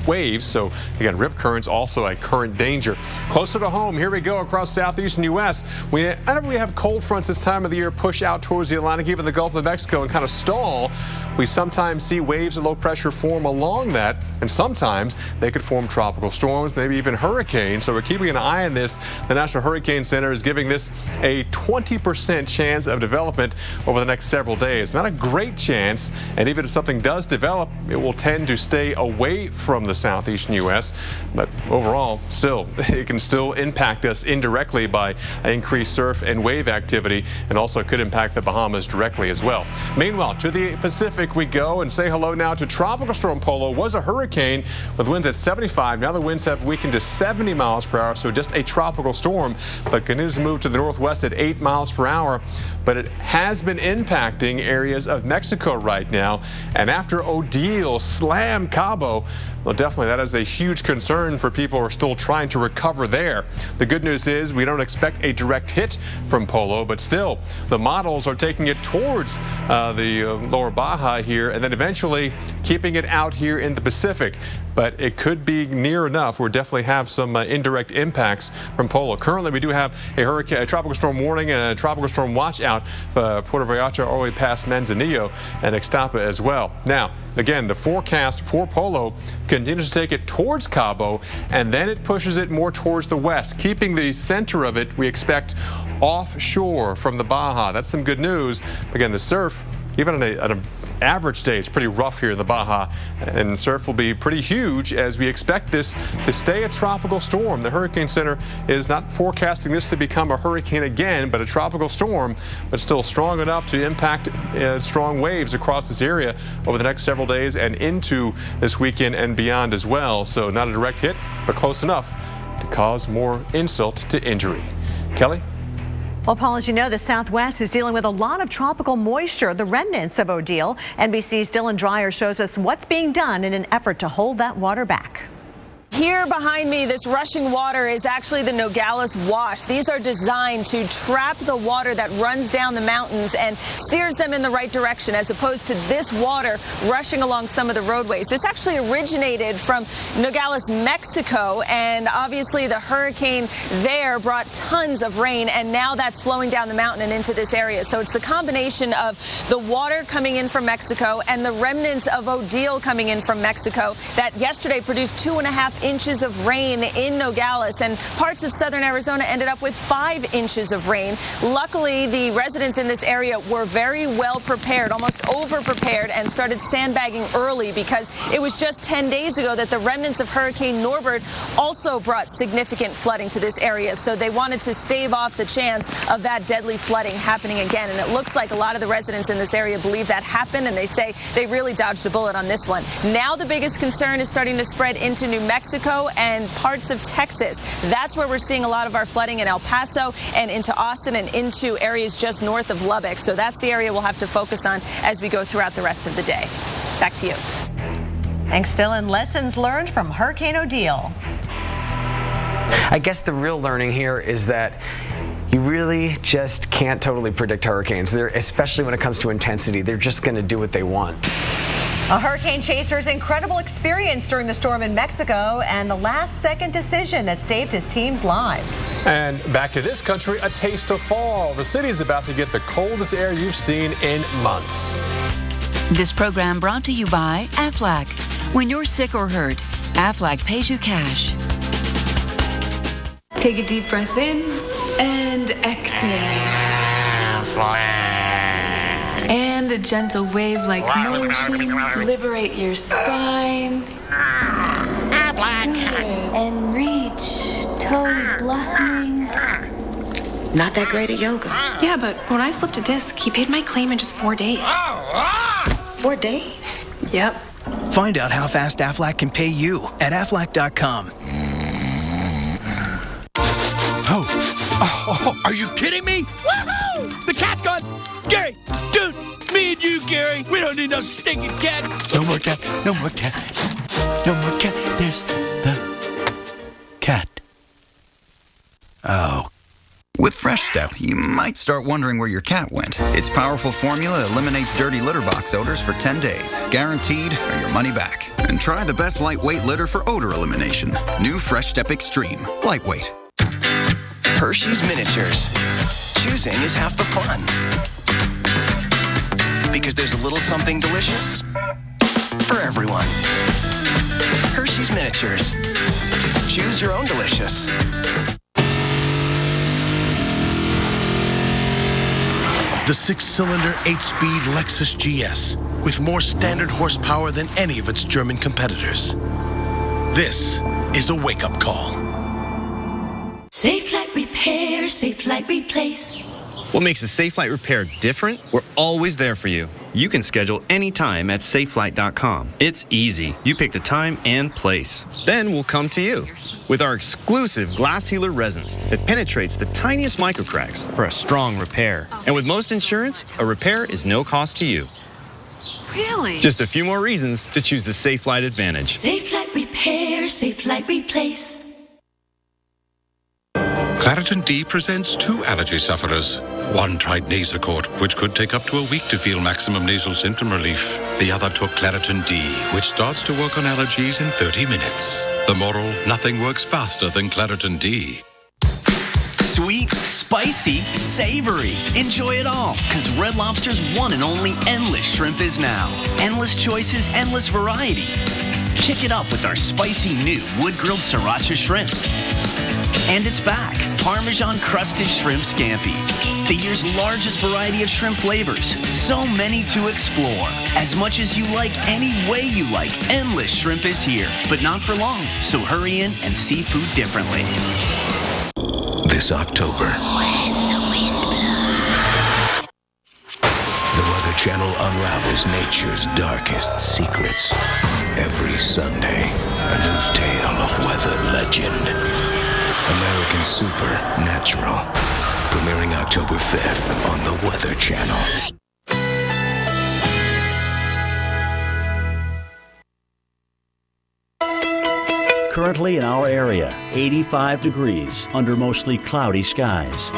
waves. So again, rip currents also a current danger. Closer to home, here we go across southeastern U.S. Whenever we have cold fronts this time of the year push out towards the Atlantic, even the Gulf of Mexico, and kind of stall, we sometimes see waves of low pressure form along that, and sometimes they could form tropical storms, maybe even hurricanes. So we're keeping an eye on this. The National Hurricane Center is giving this a 20% chance of development over the next several days. Not a great chance, and even if something does develop, it will tend to stay away from the southeastern U.S. But overall, still, it can still impact us indirectly by increased surf and wave activity, and also could impact the Bahamas directly as well. Meanwhile, to the Pacific we go and say hello now to Tropical Storm Polo. Was a hurricane with winds at 75. Now the winds have weakened to 70 miles per hour, so just a tropical storm, but continues to move to the northwest at 8 miles per hour. But it has been impacting areas of Mexico right now. And after Odile slammed Cabo, well, definitely that is a huge concern for people who are still trying to recover there. The good news is we don't expect a direct hit from Polo, but still the models are taking it towards the lower Baja here, and then eventually keeping it out here in the Pacific. But it could be near enough. We'll definitely have some indirect impacts from Polo. Currently, we do have a tropical storm warning and a tropical storm watch out for Puerto Vallarta all the way past Manzanillo and Ixtapa as well. Now, again, the forecast for Polo continues to take it towards Cabo, and then it pushes it more towards the west, keeping the center of it, we expect, offshore from the Baja. That's some good news. Again, the surf, even on an average day, it's pretty rough here in the Baja, and surf will be pretty huge as we expect this to stay a tropical storm. The Hurricane Center is not forecasting this to become a hurricane again, but a tropical storm, but still strong enough to impact strong waves across this area over the next several days and into this weekend and beyond as well. So not a direct hit, but close enough to cause more insult to injury. Kelly? Well, Paul, as you know, the Southwest is dealing with a lot of tropical moisture, the remnants of Odile. NBC's Dylan Dreyer shows us what's being done in an effort to hold that water back. Here behind me, this rushing water is actually the Nogales Wash. These are designed to trap the water that runs down the mountains and steers them in the right direction, as opposed to this water rushing along some of the roadways. This actually originated from Nogales, Mexico, and obviously the hurricane there brought tons of rain, and now that's flowing down the mountain and into this area. So it's the combination of the water coming in from Mexico and the remnants of Odile coming in from Mexico that yesterday produced 2.5 inches of rain in Nogales, and parts of southern Arizona ended up with 5 inches of rain. Luckily, the residents in this area were very well prepared, almost over prepared, and started sandbagging early because it was just 10 days ago that the remnants of Hurricane Norbert also brought significant flooding to this area. So they wanted to stave off the chance of that deadly flooding happening again. And it looks like a lot of the residents in this area believe that happened, and they say they really dodged a bullet on this one. Now the biggest concern is starting to spread into New Mexico and parts of Texas. That's where we're seeing a lot of our flooding, in El Paso and into Austin and into areas just north of Lubbock. So that's the area we'll have to focus on as we go throughout the rest of the day. Back to you. Thanks, Dylan. Lessons learned from Hurricane Odile. I guess the real learning here is that you really just can't totally predict hurricanes. Especially when it comes to intensity. They're just going to do what they want. A hurricane chaser's incredible experience during the storm in Mexico and the last-second decision that saved his team's lives. And back to this country, a taste of fall. The city is about to get the coldest air you've seen in months. This program brought to you by Aflac. When you're sick or hurt, Aflac pays you cash. Take a deep breath in and exhale. And a gentle wave-like motion. Liberate your spine. And reach. Toes blossoming. Not that great at yoga. Yeah, but when I slipped a disc, he paid my claim in just 4 days. 4 days? Yep. Find out how fast Aflac can pay you at Aflac.com. Oh, are you kidding me? Woohoo! The cat's gone! Gary, dude, me and you, Gary, we don't need no stinking cat. No more cat, no more cat, no more cat. There's the cat. Oh. With Fresh Step, you might start wondering where your cat went. Its powerful formula eliminates dirty litter box odors for 10 days, guaranteed or your money back. And try the best lightweight litter for odor elimination. New Fresh Step Extreme. Lightweight. Hershey's Miniatures. Choosing is half the fun. Because there's a little something delicious for everyone. Hershey's Miniatures. Choose your own delicious. The 6-cylinder, 8-speed Lexus GS with more standard horsepower than any of its German competitors. This is a wake-up call. Safelite Repair, Safelite Replace. What makes a Safelite Repair different? We're always there for you. You can schedule anytime at safelite.com. It's easy. You pick the time and place. Then we'll come to you with our exclusive glass healer resin that penetrates the tiniest microcracks for a strong repair. And with most insurance, a repair is no cost to you. Really? Just a few more reasons to choose the Safelite Advantage. Safelite Repair, Safelite Replace. Claritin D presents 2 allergy sufferers. One tried Nasacort, which could take up to a week to feel maximum nasal symptom relief. The other took Claritin D, which starts to work on allergies in 30 minutes. The moral, nothing works faster than Claritin D. Sweet, spicy, savory. Enjoy it all, because Red Lobster's one and only Endless Shrimp is now. Endless choices, endless variety. Kick it up with our spicy new wood-grilled sriracha shrimp. And it's back, Parmesan crusted shrimp scampi. The year's largest variety of shrimp flavors. So many to explore. As much as you like, any way you like, Endless Shrimp is here. But not for long, so hurry in and see food differently. This October, the Weather Channel unravels nature's darkest secrets. Every Sunday, a new tale of weather legend. American Supernatural, premiering October 5th on the Weather Channel. Currently in our area, 85 degrees under mostly cloudy skies.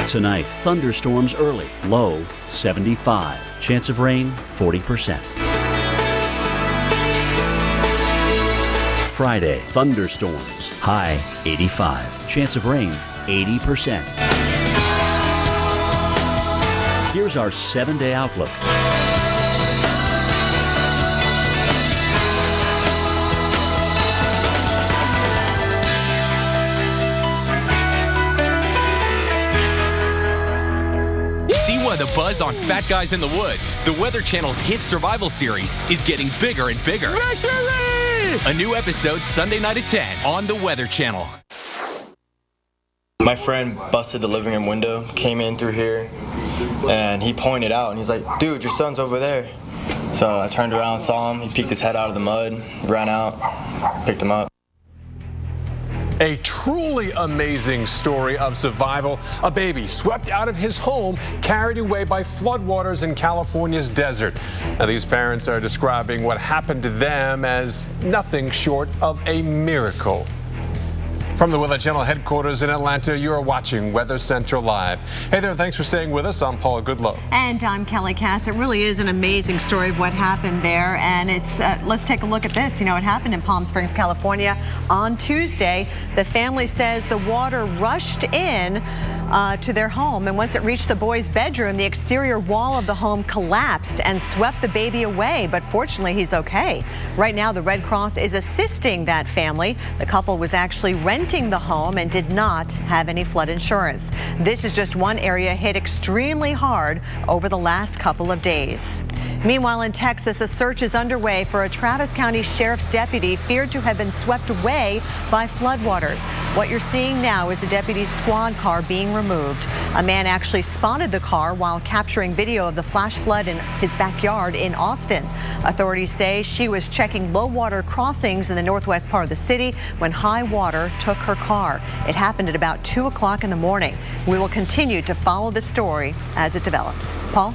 Tonight, thunderstorms early, low 75. Chance of rain 40%. Friday, thunderstorms, high 85. Chance of rain 80%. Here's our 7-day outlook. The buzz on Fat Guys in the Woods. The Weather Channel's hit survival series is getting bigger and bigger. Victory! A new episode Sunday night at 10 on the Weather Channel. My friend busted the living room window, came in through here, and he pointed out, and he's like, dude, your son's over there. So I turned around, saw him, he peeked his head out of the mud, ran out, picked him up. A truly amazing story of survival. A baby swept out of his home, carried away by floodwaters in California's desert. Now, these parents are describing what happened to them as nothing short of a miracle. From the Weather Channel headquarters in Atlanta, you are watching Weather Central Live. Hey there, thanks for staying with us. I'm Paul Goodlow. And I'm Kelly Cass. It really is an amazing story of what happened there. And it's let's take a look at this. You know, it happened in Palm Springs, California on Tuesday. The family says the water rushed in to their home, and once it reached the boy's bedroom, the exterior wall of the home collapsed and swept the baby away, but fortunately he's okay. Right now the Red Cross is assisting that family. The couple was actually renting the home and did not have any flood insurance. This is just one area hit extremely hard over the last couple of days. Meanwhile, in Texas, a search is underway for a Travis County Sheriff's deputy feared to have been swept away by floodwaters. What you're seeing now is a deputy's squad car being removed. A man actually spotted the car while capturing video of the flash flood in his backyard in Austin. Authorities say she was checking low water crossings in the northwest part of the city when high water took her car. It happened at about 2 o'clock in the morning. We will continue to follow the story as it develops. Paul?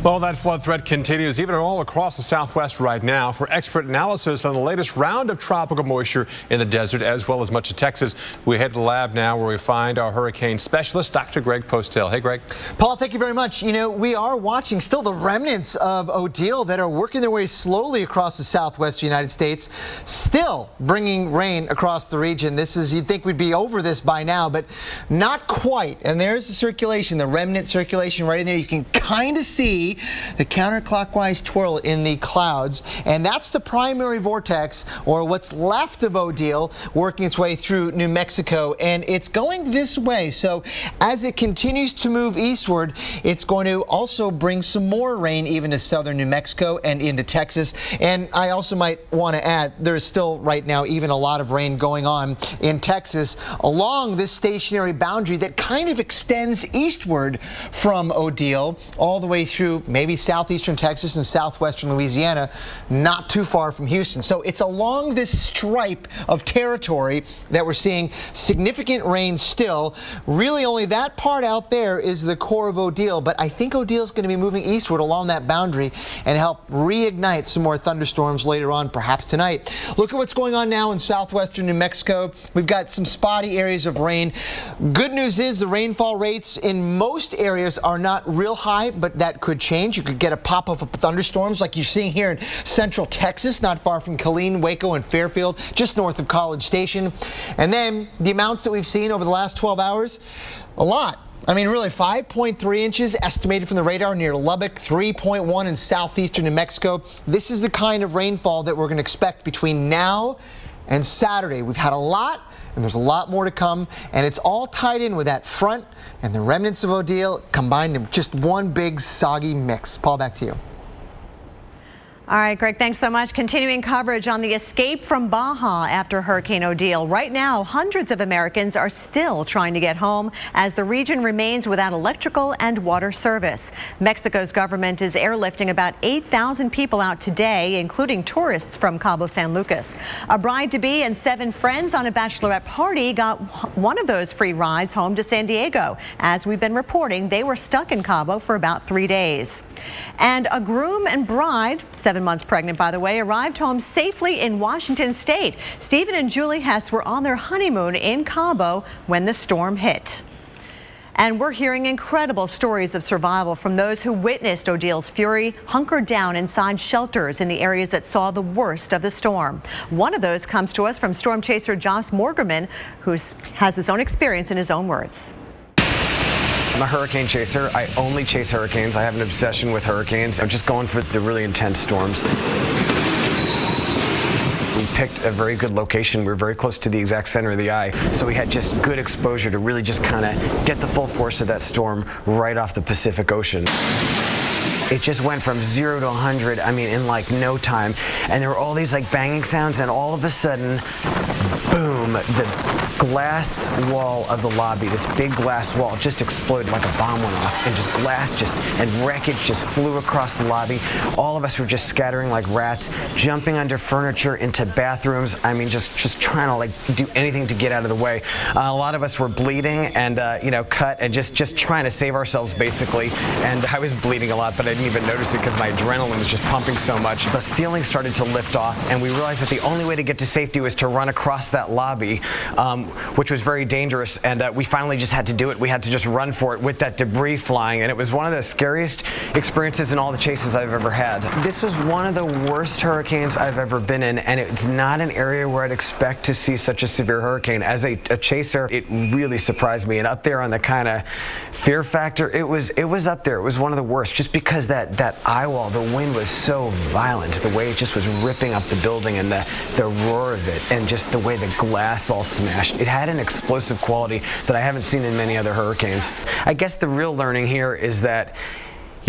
Well, that flood threat continues even all across the Southwest right now. For expert analysis on the latest round of tropical moisture in the desert, as well as much of Texas, we head to the lab now where we find our hurricane specialist, Dr. Greg Postel. Hey, Greg. Paul, thank you very much. You know, we are watching still the remnants of Odile that are working their way slowly across the Southwest United States, still bringing rain across the region. You'd think we'd be over this by now, but not quite. And there's the circulation, the remnant circulation right in there. You can kind of see the counterclockwise twirl in the clouds, and that's the primary vortex, or what's left of Odile, working its way through New Mexico, and it's going this way. So as it continues to move eastward, it's going to also bring some more rain even to southern New Mexico and into Texas. And I also might want to add, there's still right now even a lot of rain going on in Texas along this stationary boundary that kind of extends eastward from Odile all the way through maybe southeastern Texas and southwestern Louisiana, not too far from Houston. So it's along this stripe of territory that we're seeing significant rain still. Really only that part out there is the core of Odile, but I think Odile is going to be moving eastward along that boundary and help reignite some more thunderstorms later on, perhaps tonight. Look at what's going on now in southwestern New Mexico. We've got some spotty areas of rain. Good news is the rainfall rates in most areas are not real high, but that could change. You could get a pop-up of thunderstorms like you're seeing here in central Texas, not far from Killeen, Waco, and Fairfield, just north of College Station. And then the amounts that we've seen over the last 12 hours, a lot. I mean, really, 5.3 inches estimated from the radar near Lubbock, 3.1 in southeastern New Mexico. This is the kind of rainfall that we're going to expect between now and Saturday. We've had a lot, and there's a lot more to come, and it's all tied in with that front and the remnants of Odile combined in just one big soggy mix. Paul, back to you. All right, Greg, thanks so much. Continuing coverage on the escape from Baja after Hurricane Odile. Right now, hundreds of Americans are still trying to get home as the region remains without electrical and water service. Mexico's government is airlifting about 8,000 people out today, including tourists from Cabo San Lucas. A bride-to-be and 7 friends on a bachelorette party got one of those free rides home to San Diego. As we've been reporting, they were stuck in Cabo for about 3 days. And a groom and bride, 7 months pregnant by the way, arrived home safely in Washington State. Stephen and Julie Hess were on their honeymoon in Cabo when the storm hit. And we're hearing incredible stories of survival from those who witnessed Odile's fury, hunkered down inside shelters in the areas that saw the worst of the storm. One of those comes to us from storm chaser Josh Morgerman, who has his own experience in his own words. I'm a hurricane chaser. I only chase hurricanes. I have an obsession with hurricanes. I'm just going for the really intense storms. We picked a very good location. We were very close to the exact center of the eye, so we had just good exposure to really just kind of get the full force of that storm right off the Pacific Ocean. It just went from 0 to 100, I mean, in like no time. And there were all these like banging sounds, and all of a sudden, boom, the glass wall of the lobby, this big glass wall, just exploded like a bomb went off, and just glass and wreckage just flew across the lobby. All of us were just scattering like rats, jumping under furniture into bathrooms. I mean, just trying to like do anything to get out of the way. A lot of us were bleeding and cut and just trying to save ourselves basically. And I was bleeding a lot, but I didn't even notice it because my adrenaline was just pumping so much. The ceiling started to lift off, and we realized that the only way to get to safety was to run across that lobby, which was very dangerous, and we finally just had to do it. We had to just run for it with that debris flying, and it was one of the scariest experiences in all the chases I've ever had. This was one of the worst hurricanes I've ever been in, and it's not an area where I'd expect to see such a severe hurricane. As a chaser, it really surprised me, and up there on the kind of fear factor, it was up there. It was one of the worst, just because that eye wall, the wind was so violent, the way it just was ripping up the building and the roar of it, and just the way the glass all smashed. It had an explosive quality that I haven't seen in many other hurricanes. I guess the real learning here is that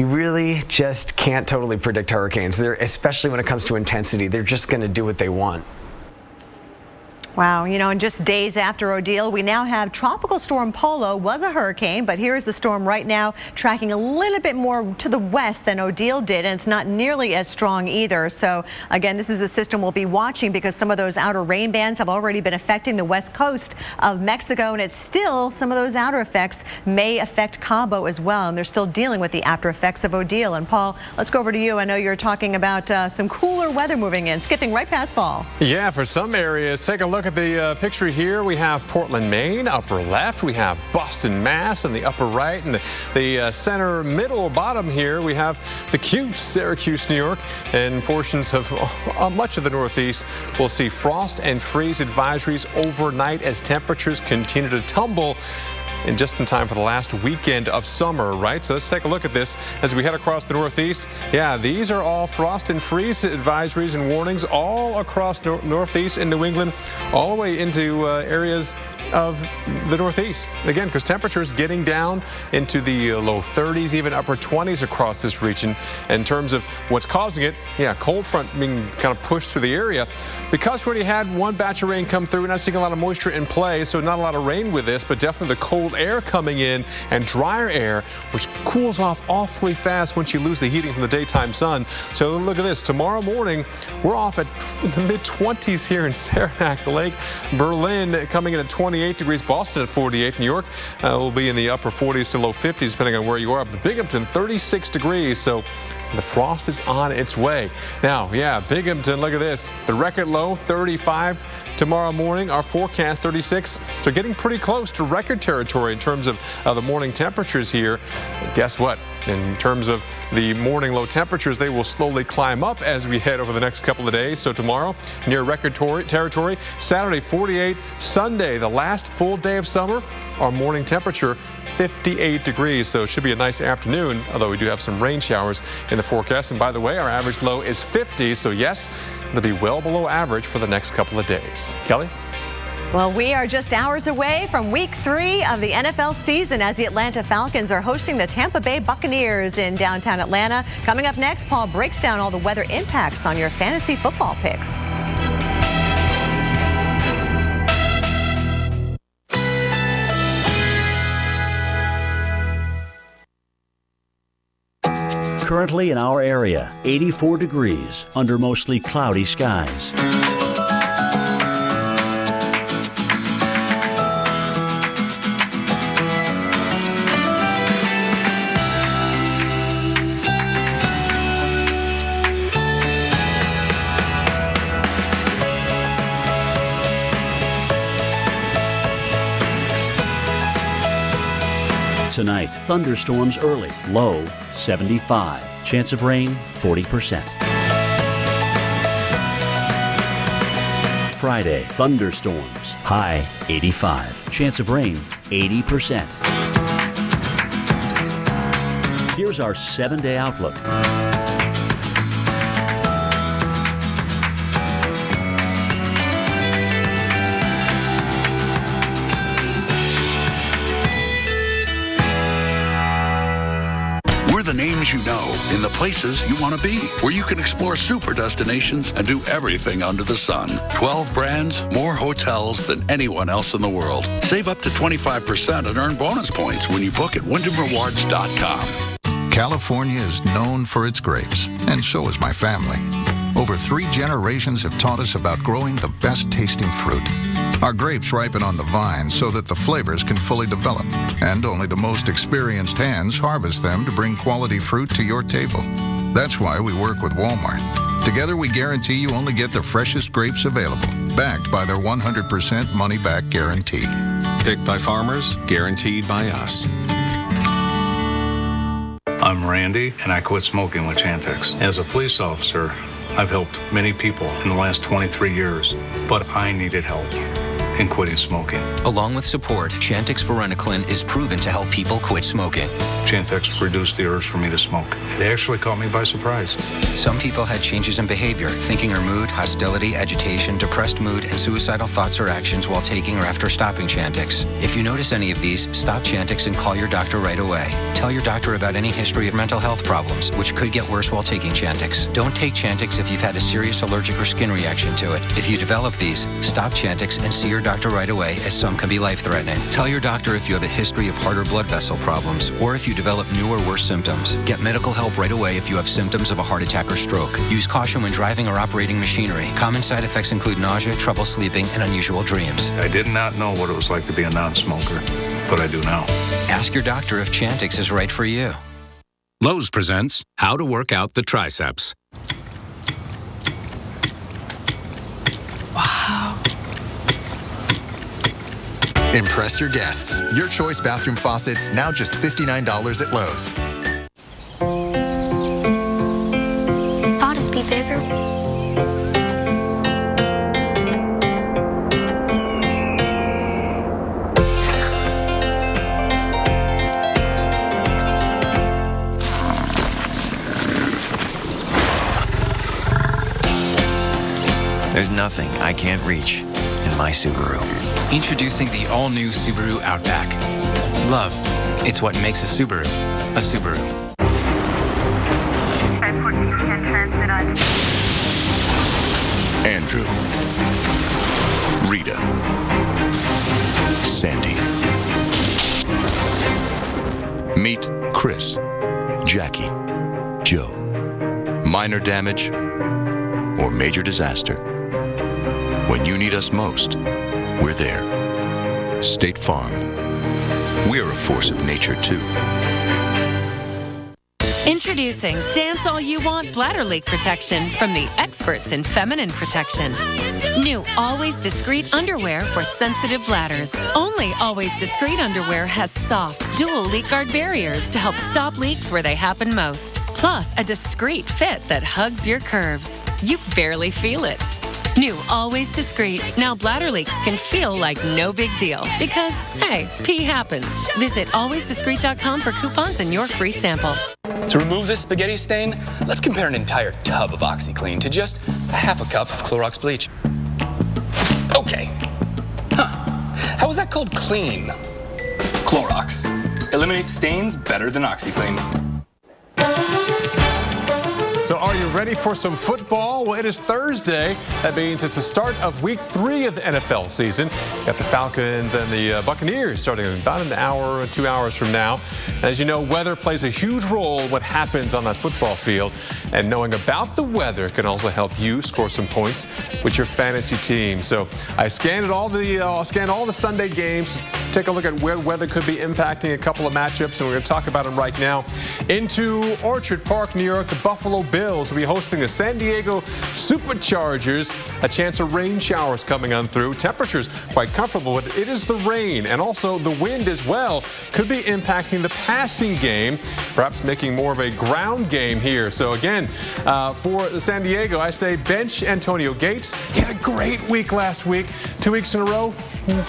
You really just can't totally predict hurricanes. Especially when it comes to intensity, they're just going to do what they want. Wow, you know, and just days after Odile, we now have Tropical Storm Polo. Was a hurricane, but here's the storm right now tracking a little bit more to the west than Odile did, and it's not nearly as strong either. So again, this is a system we'll be watching because some of those outer rain bands have already been affecting the west coast of Mexico, and it's still, some of those outer effects may affect Cabo as well, and they're still dealing with the after effects of Odile. And Paul, let's go over to you. I know you're talking about some cooler weather moving in, skipping right past fall. Yeah, for some areas. Take a look at the picture here. We have Portland, Maine, upper left. We have Boston, Mass in the upper right. And the center, middle, bottom here, we have the Cuse, Syracuse, New York. And portions of much of the Northeast will see frost and freeze advisories overnight as temperatures continue to tumble. And just in time for the last weekend of summer, right? So let's take a look at this as we head across the Northeast. Yeah, these are all frost and freeze advisories and warnings all across Northeast and New England, all the way into areas of the Northeast. Again, because temperatures getting down into the low 30s, even upper 20s across this region. In terms of what's causing it, yeah, cold front being kind of pushed through the area. Because we already had one batch of rain come through, we're not seeing a lot of moisture in play, so not a lot of rain with this, but definitely the cold air coming in and drier air, which cools off awfully fast once you lose the heating from the daytime sun. So look at this. Tomorrow morning, we're off at the mid-20s here in Saranac Lake. Berlin coming in at 28 degrees. Boston at 48. New York will be in the upper 40s to low 50s, depending on where you are. But Binghamton, 36 degrees. So the frost is on its way. Now, yeah, Binghamton, look at this. The record low, 35 tomorrow morning. Our forecast, 36. So getting pretty close to record territory in terms of the morning temperatures here. Guess what? In terms of the morning low temperatures, they will slowly climb up as we head over the next couple of days. So tomorrow, near record territory. Saturday, 48. Sunday, the last full day of summer. Our morning temperature, 58 degrees. So it should be a nice afternoon, although we do have some rain showers in the forecast. And by the way, our average low is 50. So yes, it'll be well below average for the next couple of days. Kelly? Well, we are just hours away from week 3 of the NFL season as the Atlanta Falcons are hosting the Tampa Bay Buccaneers in downtown Atlanta. Coming up next, Paul breaks down all the weather impacts on your fantasy football picks. Currently in our area, 84 degrees under mostly cloudy skies. Tonight, thunderstorms early, low 75. Chance of rain 40%. Friday, thunderstorms, high 85. Chance of rain 80%. Here's our 7-day outlook. The names you know in the places you want to be, where you can explore super destinations and do everything under the sun. 12 brands, more hotels than anyone else in the world. Save up to 25% and earn bonus points when you book at WyndhamRewards.com. California is known for its grapes, and so is my family. Over 3 generations have taught us about growing the best tasting fruit. Our grapes ripen on the vine so that the flavors can fully develop, and only the most experienced hands harvest them to bring quality fruit to your table. That's why we work with Walmart. Together, we guarantee you only get the freshest grapes available, backed by their 100% money-back guarantee. Picked by farmers, guaranteed by us. I'm Randy, and I quit smoking with Chantix. As a police officer, I've helped many people in the last 23 years, but I needed help. in quitting smoking. Along with support, Chantix Varenicline is proven to help people quit smoking. Chantix reduced the urge for me to smoke. It actually caught me by surprise. Some people had changes in behavior, thinking or mood, hostility, agitation, depressed mood, and suicidal thoughts or actions while taking or after stopping Chantix. If you notice any of these, stop Chantix and call your doctor right away. Tell your doctor about any history of mental health problems, which could get worse while taking Chantix. Don't take Chantix if you've had a serious allergic or skin reaction to it. If you develop these, stop Chantix and see your doctor right away, as some can be life-threatening. Tell your doctor if you have a history of heart or blood vessel problems, or if you develop new or worse symptoms. Get medical help right away if you have symptoms of a heart attack or stroke. Use caution when driving or operating machinery. Common side effects include nausea, trouble sleeping, and unusual dreams. I did not know what it was like to be a non-smoker, but I do now. Ask your doctor if Chantix is right for you. Lowe's presents How to Work Out the Triceps. Wow. Impress your guests. Your Choice bathroom faucets now just $59 at Lowe's. Thought it'd be bigger. There's nothing I can't reach in my Subaru. Introducing the all-new Subaru Outback. Love, it's what makes a Subaru a Subaru. Andrew, Rita, Sandy. Meet Chris, Jackie, Joe. Minor damage or major disaster. When you need us most, we're there. State Farm. We're a force of nature, too. Introducing Dance All You Want bladder leak protection from the experts in feminine protection. New Always Discreet underwear for sensitive bladders. Only Always Discreet underwear has soft, dual leak guard barriers to help stop leaks where they happen most. Plus, a discreet fit that hugs your curves. You barely feel it. New Always Discreet. Now bladder leaks can feel like no big deal. Because, hey, pee happens. Visit alwaysdiscreet.com for coupons and your free sample. To remove this spaghetti stain, let's compare an entire tub of OxyClean to just a half a cup of Clorox bleach. Okay. How is that called clean? Clorox. Eliminates stains better than OxyClean. So are you ready for some football? Well, it is Thursday. That means it's the start of week 3 of the NFL season. You got the Falcons and the Buccaneers starting in about an hour or 2 hours from now. And as you know, weather plays a huge role in what happens on that football field. And knowing about the weather can also help you score some points with your fantasy team. So I scanned all the Sunday games. Take a look at where weather could be impacting a couple of matchups, and we're going to talk about them right now. Into Orchard Park, New York, the Buffalo Bills will be hosting the San Diego Superchargers. A chance of rain showers coming on through. Temperatures quite comfortable, but it is the rain and also the wind as well could be impacting the passing game, perhaps making more of a ground game here. So again, for San Diego, I say bench Antonio Gates. He had a great week last week. 2 weeks in a row?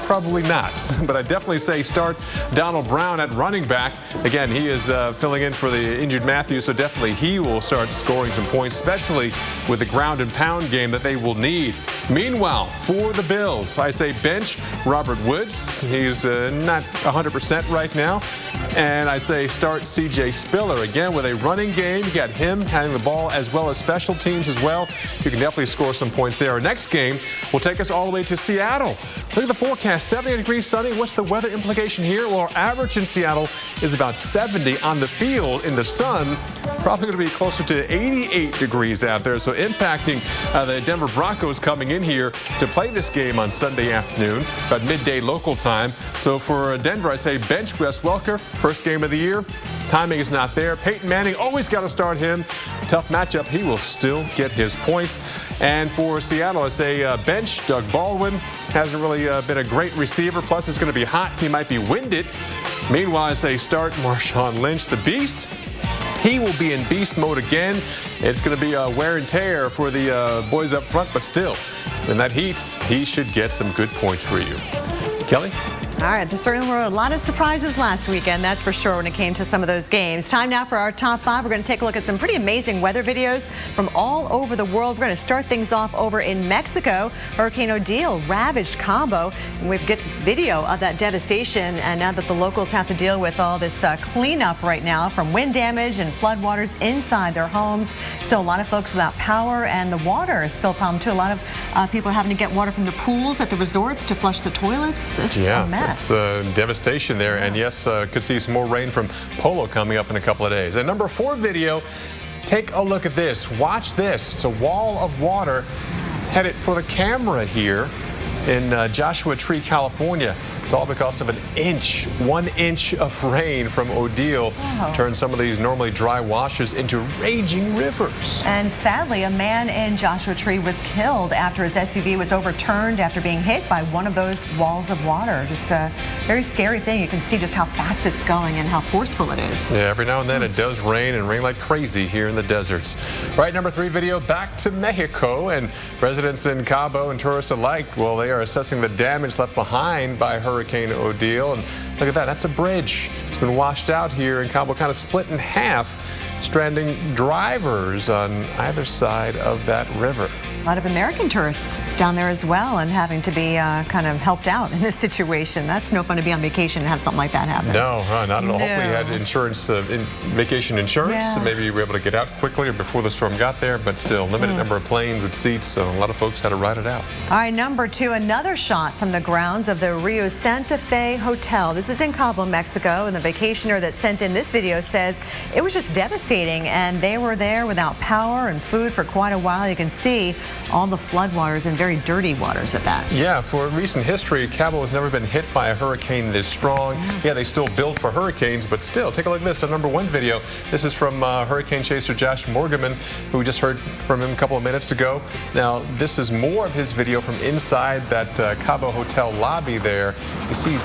Probably not, but I definitely say start Donald Brown at running back. Again, he is filling in for the injured Matthews, so definitely he will start scoring some points, especially with the ground and pound game that they will need. Meanwhile, for the Bills, I say bench Robert Woods. He's not 100% right now. And I say start C.J. Spiller. Again, with a running game, you got him having the ball as well as special teams as well. You can definitely score some points there. Our next game will take us all the way to Seattle. Look at the forecast, 78 degrees sunny. What's the weather implication here? Well, our average in Seattle is about 70 on the field. In the sun, probably going to be closer to 88 degrees out there. So impacting the Denver Broncos coming in here to play this game on Sunday afternoon, about midday local time. So for Denver, I say bench Wes Welker, first game of the year. Timing is not there. Peyton Manning, always got to start him. Tough matchup. He will still get his points. And for Seattle, I say bench Doug Baldwin. Hasn't really been a great receiver. Plus, it's going to be hot. He might be winded. Meanwhile, I say start Marshawn Lynch, the beast. He will be in beast mode again. It's going to be a wear and tear for the boys up front, but still, in that heat, he should get some good points for you. Kelly? All right, there certainly were a lot of surprises last weekend, that's for sure, when it came to some of those games. Time now for our top 5. We're going to take a look at some pretty amazing weather videos from all over the world. We're going to start things off over in Mexico. Hurricane Odile ravaged Cabo. We've got video of that devastation, and now that the locals have to deal with all this cleanup right now from wind damage and floodwaters inside their homes. Still a lot of folks without power, and the water is still a problem too. A lot of people are having to get water from the pools at the resorts to flush the toilets. It's a mess. It's devastation there, and yes, could see some more rain from Polo coming up in a couple of days. And number 4 video, take a look at this. Watch this. It's a wall of water headed for the camera here in Joshua Tree, California. It's all because of 1 inch of rain from Odile. Turned some of these normally dry washes into raging rivers. And sadly, a man in Joshua Tree was killed after his SUV was overturned after being hit by one of those walls of water. Just a very scary thing. You can see just how fast it's going and how forceful it is. Yeah, every now and then it does rain, and rain like crazy here in the deserts. All right, number 3 video, back to Mexico, and residents in Cabo and tourists alike, well, they are assessing the damage left behind by Hurricane Odile. And look at that, that's a bridge. It's been washed out here in Cabo, kind of split in half, stranding drivers on either side of that river. A lot of American tourists down there as well, and having to be kind of helped out in this situation. That's no fun to be on vacation and have something like that happen. No, not at all. Hopefully you had insurance, vacation insurance, so maybe you were able to get out quickly or before the storm got there, but still, limited number of planes with seats, so a lot of folks had to ride it out. All right, number 2, another shot from the grounds of the Rio Santa Fe Hotel. This is in Cabo, Mexico, and the vacationer that sent in this video says it was just devastating, and they were there without power and food for quite a while. You can see all the floodwaters and very dirty waters at that. Yeah, for recent history, Cabo has never been hit by a hurricane this strong. Yeah, they still build for hurricanes, but still, take a look at this, a number 1 video. This is from hurricane chaser Josh Morgan, who we just heard from him a couple of minutes ago. Now, this is more of his video from inside that Cabo Hotel lobby there. You see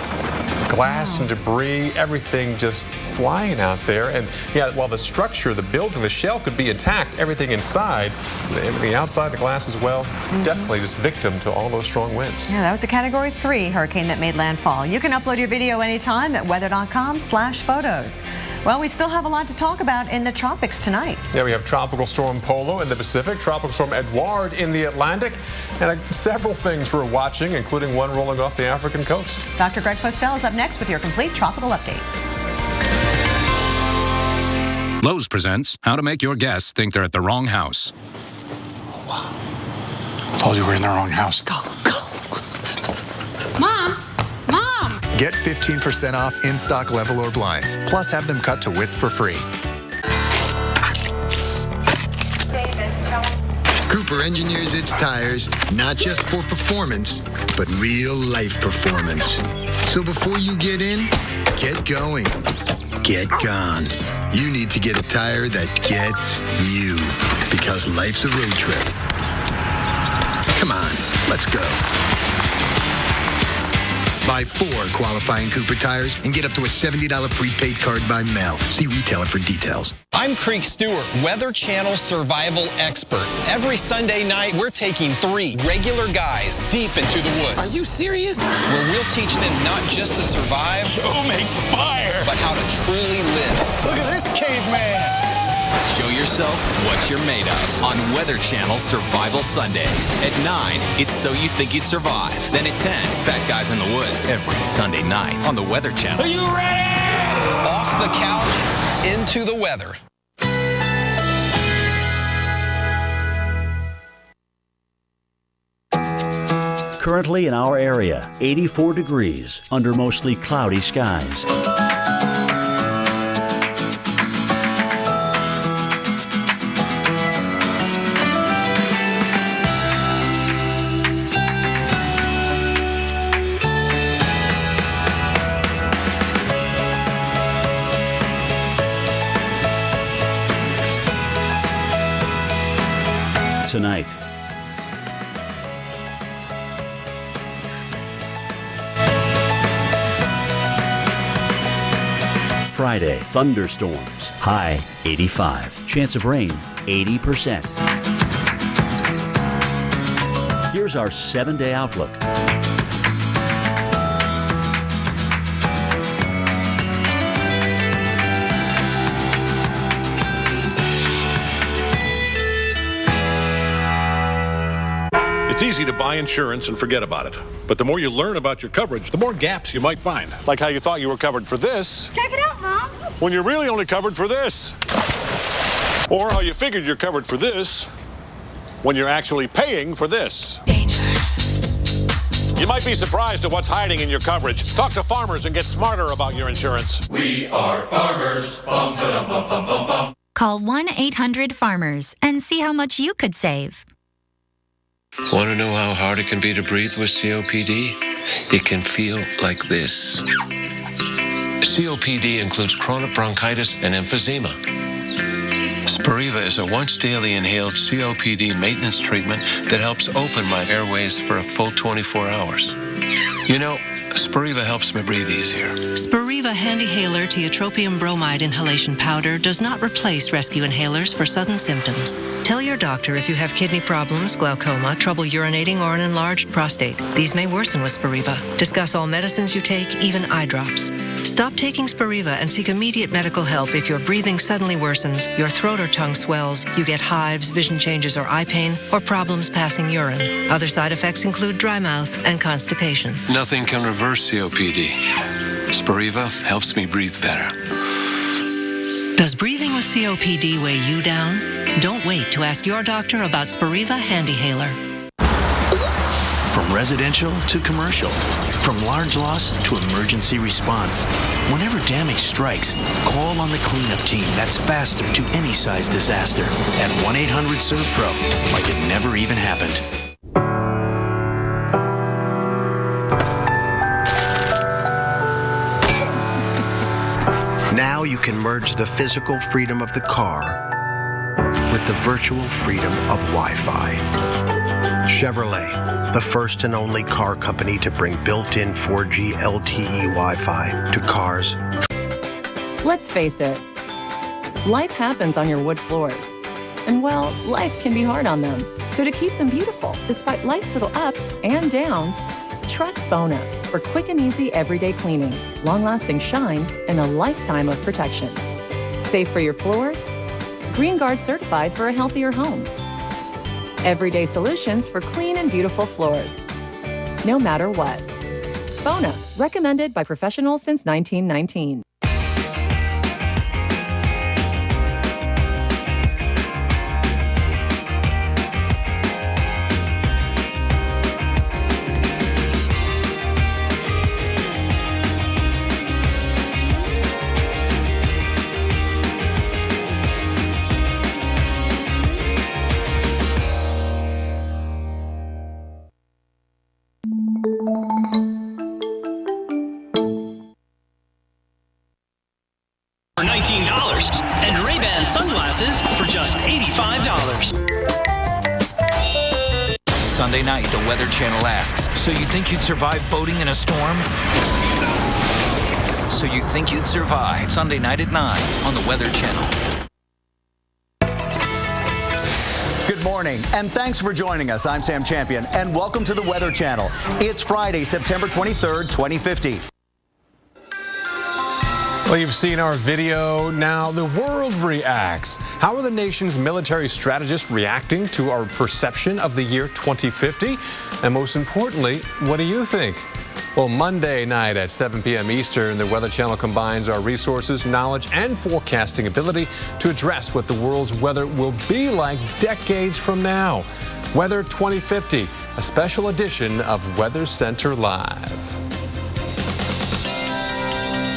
glass and debris, everything just flying out there. And yeah, while the structure, the building, the shell could be intact, everything inside, everything outside the glass as well, definitely just victim to all those strong winds. Yeah, that was a Category 3 hurricane that made landfall. You can upload your video anytime at weather.com/photos. Well, we still have a lot to talk about in the tropics tonight. Yeah, we have Tropical Storm Polo in the Pacific, Tropical Storm Edouard in the Atlantic, and several things we're watching, including one rolling off the African coast. Dr. Greg Postel is up next with your complete tropical update. Lowe's presents how to make your guests think they're at the wrong house. Wow. Told you we're in the wrong house. Go. Mom! Get 15% off in-stock Levelor blinds, plus have them cut to width for free. Cooper engineers its tires not just for performance, but real life performance. So before you get in, get going. Get gone. You need to get a tire that gets you, because life's a road trip. Come on, let's go. Buy 4 qualifying Cooper tires and get up to a $70 prepaid card by mail. See retailer for details. I'm Creek Stewart, Weather Channel survival expert. Every Sunday night, we're taking 3 regular guys deep into the woods. Are you serious? Where we'll teach them not just to survive, make fire, but how to truly live. Look at this caveman. Show yourself what you're made of on Weather Channel Survival Sundays. At 9, it's So You Think You'd Survive. Then at 10, Fat Guys in the Woods. Every Sunday night on the Weather Channel. Are you ready? Off the couch, into the weather. Currently in our area, 84 degrees under mostly cloudy skies. Tonight, Friday, thunderstorms, high 85. Chance of rain, 80%. Here's Here's our 7-day outlook. It's easy to buy insurance and forget about it. But the more you learn about your coverage, the more gaps you might find. Like how you thought you were covered for this. Check it out, Mom. When you're really only covered for this. Or how you figured you're covered for this when you're actually paying for this. Danger. You might be surprised at what's hiding in your coverage. Talk to Farmers and get smarter about your insurance. We are Farmers. Bum, ba-dum, bum, bum, bum, bum. Call 1-800-FARMERS and see how much you could save. Want to know how hard it can be to breathe with COPD? It can feel like this. COPD includes chronic bronchitis and emphysema. Spiriva is a once-daily inhaled COPD maintenance treatment that helps open my airways for a full 24 hours. You know, Spiriva helps me breathe easier. Spiriva HandiHaler tiotropium bromide inhalation powder does not replace rescue inhalers for sudden symptoms. Tell your doctor if you have kidney problems, glaucoma, trouble urinating, or an enlarged prostate. These may worsen with Spiriva. Discuss all medicines you take, even eye drops. Stop taking Spiriva and seek immediate medical help if your breathing suddenly worsens, your throat or tongue swells, you get hives, vision changes or eye pain, or problems passing urine. Other side effects include dry mouth and constipation. Nothing can reverse COPD. Spiriva helps me breathe better. Does breathing with COPD weigh you down? Don't wait to ask your doctor about Spiriva HandiHaler. From residential to commercial, from large loss to emergency response. Whenever damage strikes, call on the cleanup team that's faster to any size disaster at 1-800-SERVE-PRO, like it never even happened. Now you can merge the physical freedom of the car with the virtual freedom of Wi-Fi. Chevrolet, the first and only car company to bring built-in 4G LTE Wi-Fi to cars. Let's face it, life happens on your wood floors. And well, life can be hard on them. So to keep them beautiful, despite life's little ups and downs, trust Bona for quick and easy everyday cleaning, long-lasting shine, and a lifetime of protection. Safe for your floors, Green Guard certified for a healthier home. Everyday solutions for clean and beautiful floors, no matter what. Bona, recommended by professionals since 1919. For $19 and Ray-Ban sunglasses for just $85. Sunday night, the Weather Channel asks, so you think you'd survive boating in a storm? So you think you'd survive Sunday night at 9 on the Weather Channel. Good morning, and thanks for joining us. I'm Sam Champion, and welcome to the Weather Channel. It's Friday, September 23rd, 2050. Well, you've seen our video. Now the world reacts. How are the nation's military strategists reacting to our perception of the year 2050? And most importantly, what do you think? Well, Monday night at 7 p.m. Eastern, the Weather Channel combines our resources, knowledge, and forecasting ability to address what the world's weather will be like decades from now. Weather 2050, a special edition of Weather Center Live.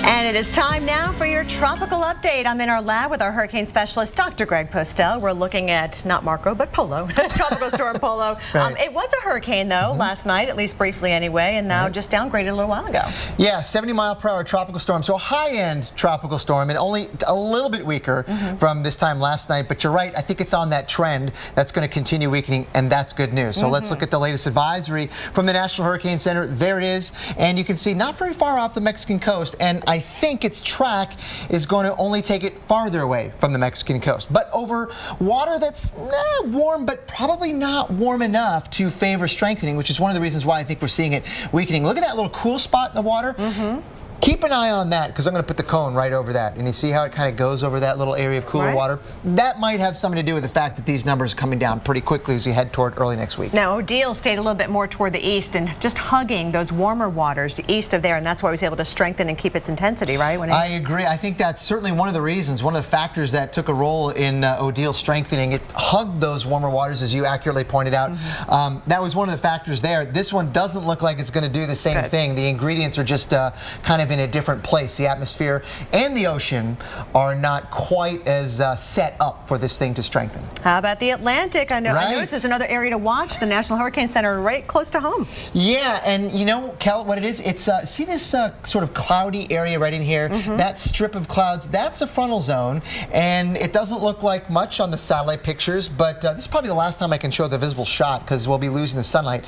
And it is time now for your tropical update. I'm in our lab with our hurricane specialist, Dr. Greg Postel. We're looking at not Marco, but Polo, Tropical Storm Polo. Right. It was a hurricane, though, last night, at least briefly anyway, and now just downgraded a little while ago. Yeah, 70-mile-per-hour tropical storm, so a high-end tropical storm, and only a little bit weaker from this time last night. But you're right, I think it's on that trend that's going to continue weakening, and that's good news. So let's look at the latest advisory from the National Hurricane Center. There it is, and you can see not very far off the Mexican coast, and I I think its track is going to only take it farther away from the Mexican coast, but over water that's warm, but probably not warm enough to favor strengthening, which is one of the reasons why I think we're seeing it weakening. Look at that little cool spot in the water. Keep an eye on that, because I'm going to put the cone right over that. And you see how it kind of goes over that little area of cooler water? That might have something to do with the fact that these numbers are coming down pretty quickly as we head toward early next week. Now, Odile stayed a little bit more toward the east and just hugging those warmer waters east of there, and that's why it was able to strengthen and keep its intensity, right? I agree. I think that's certainly one of the reasons, one of the factors that took a role in Odile strengthening. It hugged those warmer waters, as you accurately pointed out. That was one of the factors there. This one doesn't look like it's going to do the same thing. The ingredients are just kind of in a different place. The atmosphere and the ocean are not quite as set up for this thing to strengthen. How about the Atlantic? I know this is another area to watch. The National Hurricane Center right close to home. Yeah, and you know, Kel, what it is? It's see this sort of cloudy area right in here? That strip of clouds, that's a frontal zone, and it doesn't look like much on the satellite pictures, but this is probably the last time I can show the visible shot because we'll be losing the sunlight.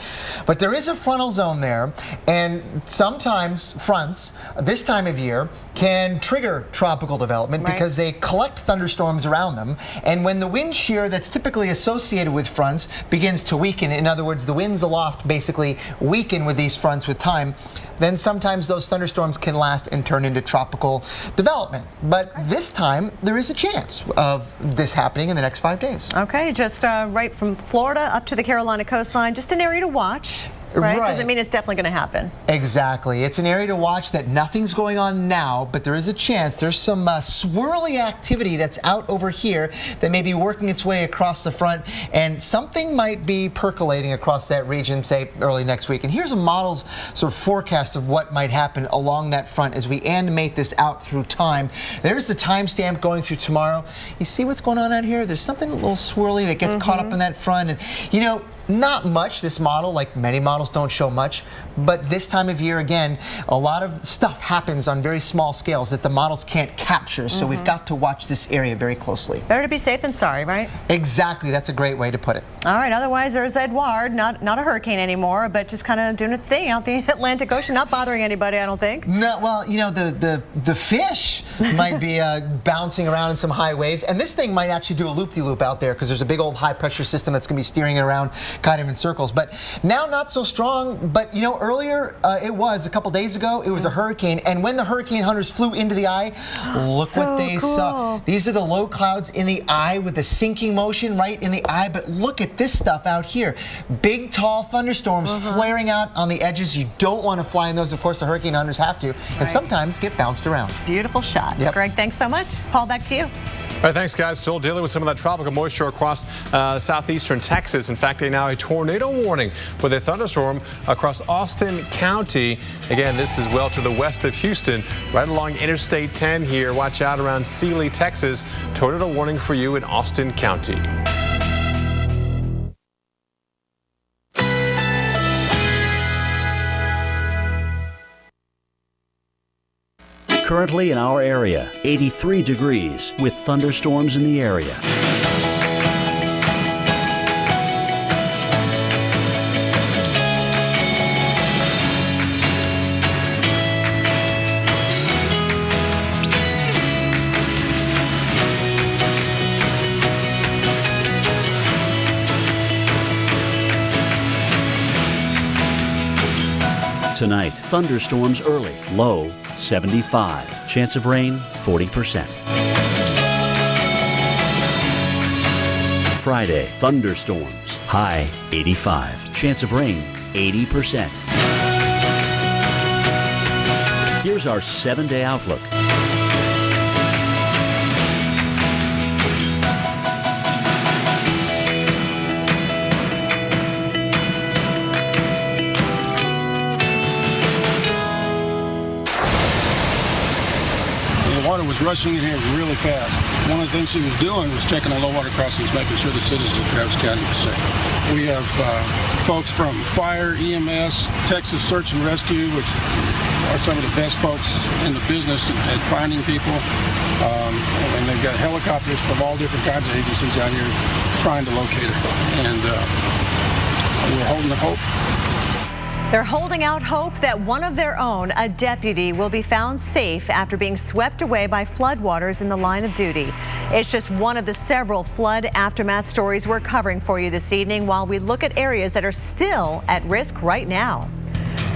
But there is a frontal zone there, and sometimes fronts, this time of year, can trigger tropical development because they collect thunderstorms around them, and when the wind shear that's typically associated with fronts begins to weaken, in other words, the winds aloft basically weaken with these fronts with time, then sometimes those thunderstorms can last and turn into tropical development. But this time, there is a chance of this happening in the next 5 days. Okay, just right from Florida up to the Carolina coastline, just an area to watch. Right? Doesn't mean it's definitely going to happen. Exactly. It's an area to watch that nothing's going on now, but there is a chance. There's some swirly activity that's out over here that may be working its way across the front, and something might be percolating across that region, say, early next week. And here's a model's sort of forecast of what might happen along that front as we animate this out through time. There's the timestamp going through tomorrow. You see what's going on out here? There's something a little swirly that gets caught up in that front. And, you know, not much, this model, like many models don't show much, but this time of year, again, a lot of stuff happens on very small scales that the models can't capture, so we've got to watch this area very closely. Better to be safe than sorry, right? Exactly, that's a great way to put it. All right, otherwise there's Edouard, not a hurricane anymore, but just kind of doing its thing out the Atlantic Ocean, not bothering anybody, I don't think. No, well, you know, the fish might be bouncing around in some high waves, and this thing might actually do a loop-de-loop out there because there's a big old high-pressure system that's going to be steering it around kind of in circles. But now not so strong, but you know, earlier it was a couple days ago, it was a hurricane, and when the hurricane hunters flew into the eye, look what they saw. These are the low clouds in the eye with the sinking motion right in the eye, but look at this stuff out here. Big, tall thunderstorms flaring out on the edges. You don't want to fly in those. Of course, the hurricane hunters have to, and sometimes get bounced around. Beautiful shot. Greg, thanks so much. Paul, back to you. All right, thanks, guys. Still dealing with some of that tropical moisture across southeastern Texas. In fact, now a tornado warning with a thunderstorm across Austin County. Again, this is well to the west of Houston, right along Interstate 10 here. Watch out around Sealy, Texas. Tornado warning for you in Austin County. Currently in our area, 83 degrees with thunderstorms in the area. Tonight, thunderstorms early, low 75. Chance of rain 40%. Friday, thunderstorms, high 85. Chance of rain 80%. Here's our 7-day outlook. Was rushing in here really fast. One of the things he was doing was checking the low water crossings, making sure the citizens of Travis County were safe. We have folks from fire, EMS, Texas Search and Rescue, which are some of the best folks in the business at finding people. And they've got helicopters from all different kinds of agencies out here trying to locate her. And we're holding the hope. They're holding out hope that one of their own, a deputy, will be found safe after being swept away by floodwaters in the line of duty. It's just one of the several flood aftermath stories we're covering for you this evening while we look at areas that are still at risk right now.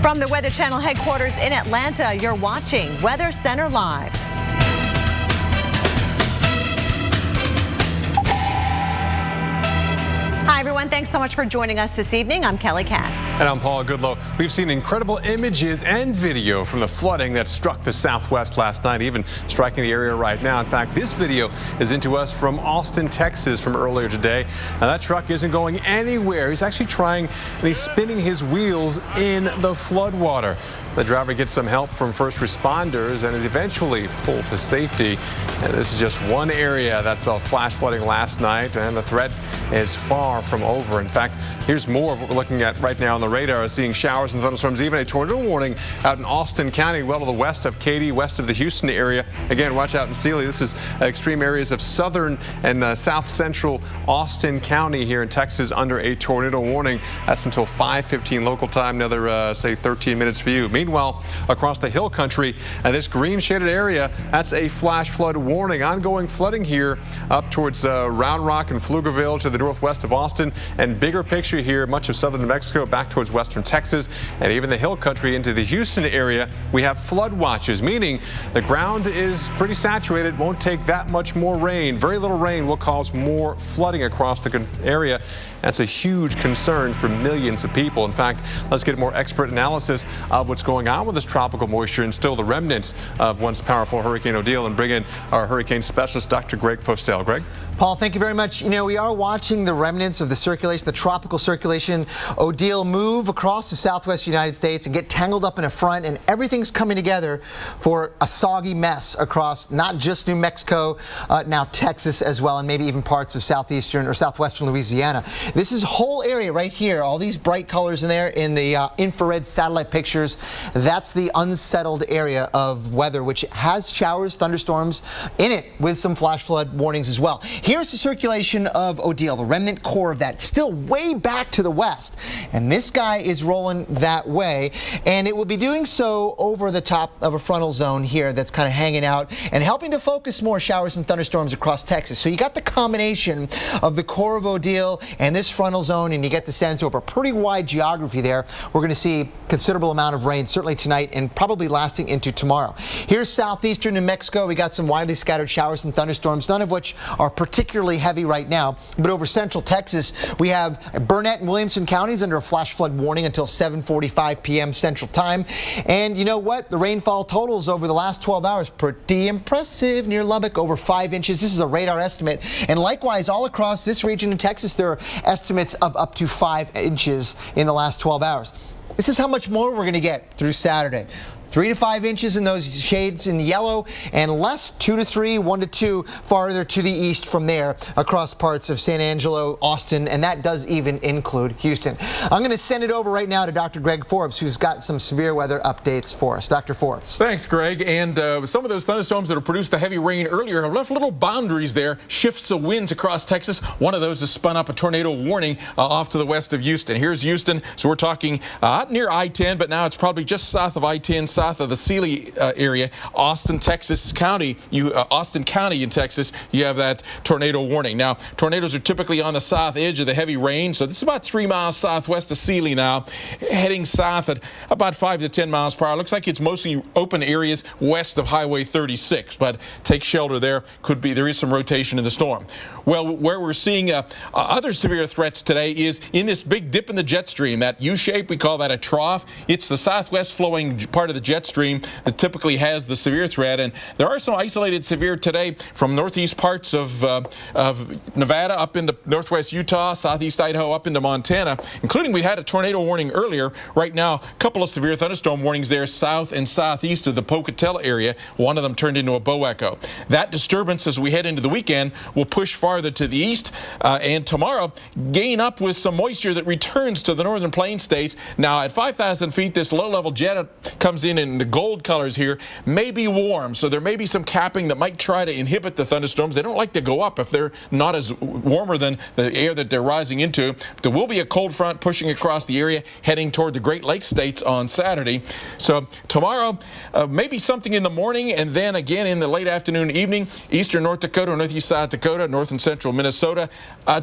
From the Weather Channel headquarters in Atlanta, you're watching Weather Center Live. Hi, everyone. Thanks so much for joining us this evening. I'm Kelly Cass. And I'm Paul Goodlow. We've seen incredible images and video from the flooding that struck the Southwest last night, even striking the area right now. In fact, this video is into us from Austin, Texas from earlier today. Now, that truck isn't going anywhere. He's actually trying, and he's spinning his wheels in the floodwater. The driver gets some help from first responders and is eventually pulled to safety. And this is just one area that saw flash flooding last night, and the threat is far from over. In fact, here's more of what we're looking at right now on the radar, seeing showers and thunderstorms, even a tornado warning out in Austin County, well to the west of Katy, west of the Houston area. Again, watch out in Sealy. This is extreme areas of southern and south central Austin County here in Texas under a tornado warning. That's until 5:15 local time, another, say, 13 minutes for you. Meanwhile, across the hill country, this green shaded area, that's a flash flood warning. Ongoing flooding here up towards Round Rock and Pflugerville to the northwest of Austin, and bigger picture here, much of southern New Mexico back towards western Texas, and even the hill country into the Houston area. We have flood watches, meaning the ground is pretty saturated, won't take that much more rain. Very little rain will cause more flooding across the area. That's a huge concern for millions of people. In fact, let's get more expert analysis of what's going on with this tropical moisture and still the remnants of once powerful Hurricane Odile, and bring in our hurricane specialist, Dr. Greg Postel. Greg? Paul, thank you very much. You know, we are watching the remnants of the circulation, the tropical circulation, Odile, move across the southwest United States and get tangled up in a front, and everything's coming together for a soggy mess across not just New Mexico, now Texas as well, and maybe even parts of southeastern or southwestern Louisiana. This is whole area right here, all these bright colors in there in the infrared satellite pictures. That's the unsettled area of weather, which has showers, thunderstorms in it with some flash flood warnings as well. Here's the circulation of Odile, the remnant core of that, still way back to the west. And this guy is rolling that way, and it will be doing so over the top of a frontal zone here that's kind of hanging out and helping to focus more showers and thunderstorms across Texas. So you got the combination of the core of Odile and this frontal zone, and you get the sense over a pretty wide geography there. We're going to see considerable amount of rain, certainly tonight and probably lasting into tomorrow. Here's southeastern New Mexico. We got some widely scattered showers and thunderstorms, none of which are particularly heavy right now. But over central Texas, we have Burnett and Williamson counties under a flash flood warning until 7:45 p.m. Central Time. And you know what? The rainfall totals over the last 12 hours, pretty impressive. Near Lubbock, over 5 inches. This is a radar estimate. And likewise, all across this region in Texas, there are estimates of up to 5 inches in the last 12 hours. This is how much more we're going to get through Saturday. 3 to 5 inches in those shades in yellow, and less 2 to 3, 1 to 2 farther to the east from there across parts of San Angelo, Austin, and that does even include Houston. I'm going to send it over right now to Dr. Greg Forbes, who's got some severe weather updates for us. Dr. Forbes. Thanks, Greg. And some of those thunderstorms that have produced the heavy rain earlier have left little boundaries there, shifts of winds across Texas. One of those has spun up a tornado warning off to the west of Houston. Here's Houston. So we're talking near I-10, but now it's probably just south of I-10, south of the Sealy area, Austin County in Texas, you have that tornado warning. Now, tornadoes are typically on the south edge of the heavy rain, so this is about 3 miles southwest of Sealy now, heading south at about 5 to 10 miles per hour. Looks like it's mostly open areas west of Highway 36, but take shelter there. There is some rotation in the storm. Well, where we're seeing other severe threats today is in this big dip in the jet stream, that U-shape, we call that a trough. It's the southwest flowing part of the jet stream that typically has the severe threat, and there are some isolated severe today from northeast parts of Nevada up into northwest Utah, southeast Idaho, up into Montana, including we had a tornado warning earlier. Right now, a couple of severe thunderstorm warnings there south and southeast of the Pocatello area. One of them turned into a bow echo. That disturbance as we head into the weekend will push farther to the east, and tomorrow gain up with some moisture that returns to the northern plain states. Now at 5,000 feet, this low-level jet comes in seen in the gold colors here may be warm, so there may be some capping that might try to inhibit the thunderstorms. They don't like to go up if they're not as warmer than the air that they're rising into. But there will be a cold front pushing across the area, heading toward the Great Lakes states on Saturday. So tomorrow, maybe something in the morning, and then again in the late afternoon, evening, eastern North Dakota, northeast South Dakota, north and central Minnesota.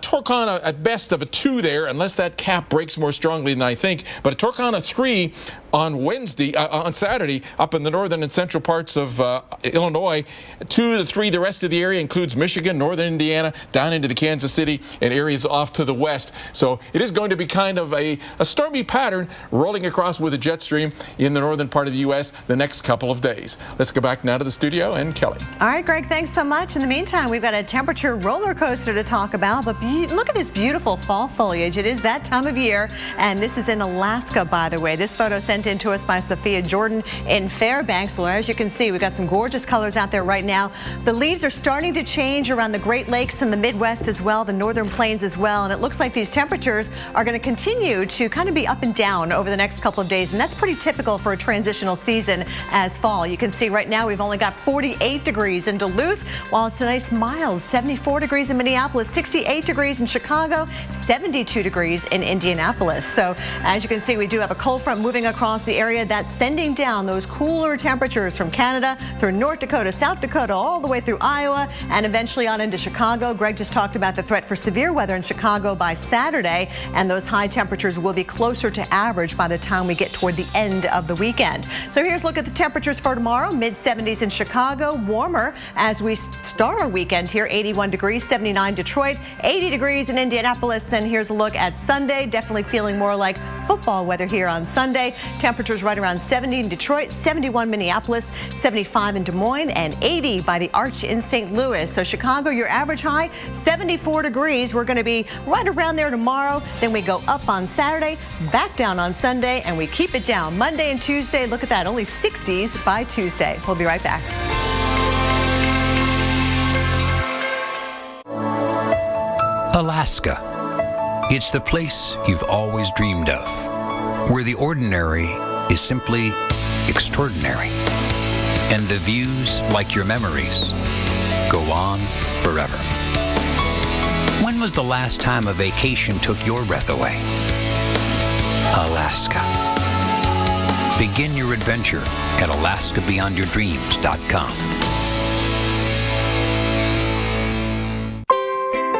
Torque on at best of a 2 there, unless that cap breaks more strongly than I think. But a torque on a 3 on Saturday, up in the northern and central parts of Illinois. 2 to 3 the rest of the area includes Michigan, northern Indiana, down into the Kansas City, and areas off to the west. So it is going to be kind of a stormy pattern rolling across with a jet stream in the northern part of the U.S. the next couple of days. Let's go back now to the studio and Kelly. All right, Greg, thanks so much. In the meantime, we've got a temperature roller coaster to talk about, but look at this beautiful fall foliage. It is that time of year, and this is in Alaska, by the way. This photo sent in to us by Sophia Jordan in Fairbanks. Well, as you can see, we've got some gorgeous colors out there right now. The leaves are starting to change around the Great Lakes and the Midwest as well, the northern plains as well, and it looks like these temperatures are going to continue to kind of be up and down over the next couple of days, and that's pretty typical for a transitional season as fall. You can see right now we've only got 48 degrees in Duluth, while it's a nice mild 74 degrees in Minneapolis, 68 degrees in Chicago, 72 degrees in Indianapolis. So as you can see, we do have a cold front moving across the area that's sending down those cooler temperatures from Canada through North Dakota, South Dakota, all the way through Iowa, and eventually on into Chicago. Greg just talked about the threat for severe weather in Chicago by Saturday, and those high temperatures will be closer to average by the time we get toward the end of the weekend. So here's a look at the temperatures for tomorrow. Mid-70s in Chicago, warmer as we start our weekend here. 81 degrees, 79 Detroit, 80 degrees in Indianapolis, and here's a look at Sunday. Definitely feeling more like football weather here on Sunday. Temperatures right around 70 in Detroit, 71 Minneapolis, 75 in Des Moines, and 80 by the Arch in St. Louis. So Chicago, your average high, 74 degrees. We're going to be right around there tomorrow. Then we go up on Saturday, back down on Sunday, and we keep it down Monday and Tuesday. Look at that, only 60s by Tuesday. We'll be right back. Alaska. It's the place you've always dreamed of, where the ordinary is simply extraordinary, and the views, like your memories, go on forever. When was the last time a vacation took your breath away? Alaska. Begin your adventure at AlaskaBeyondYourDreams.com.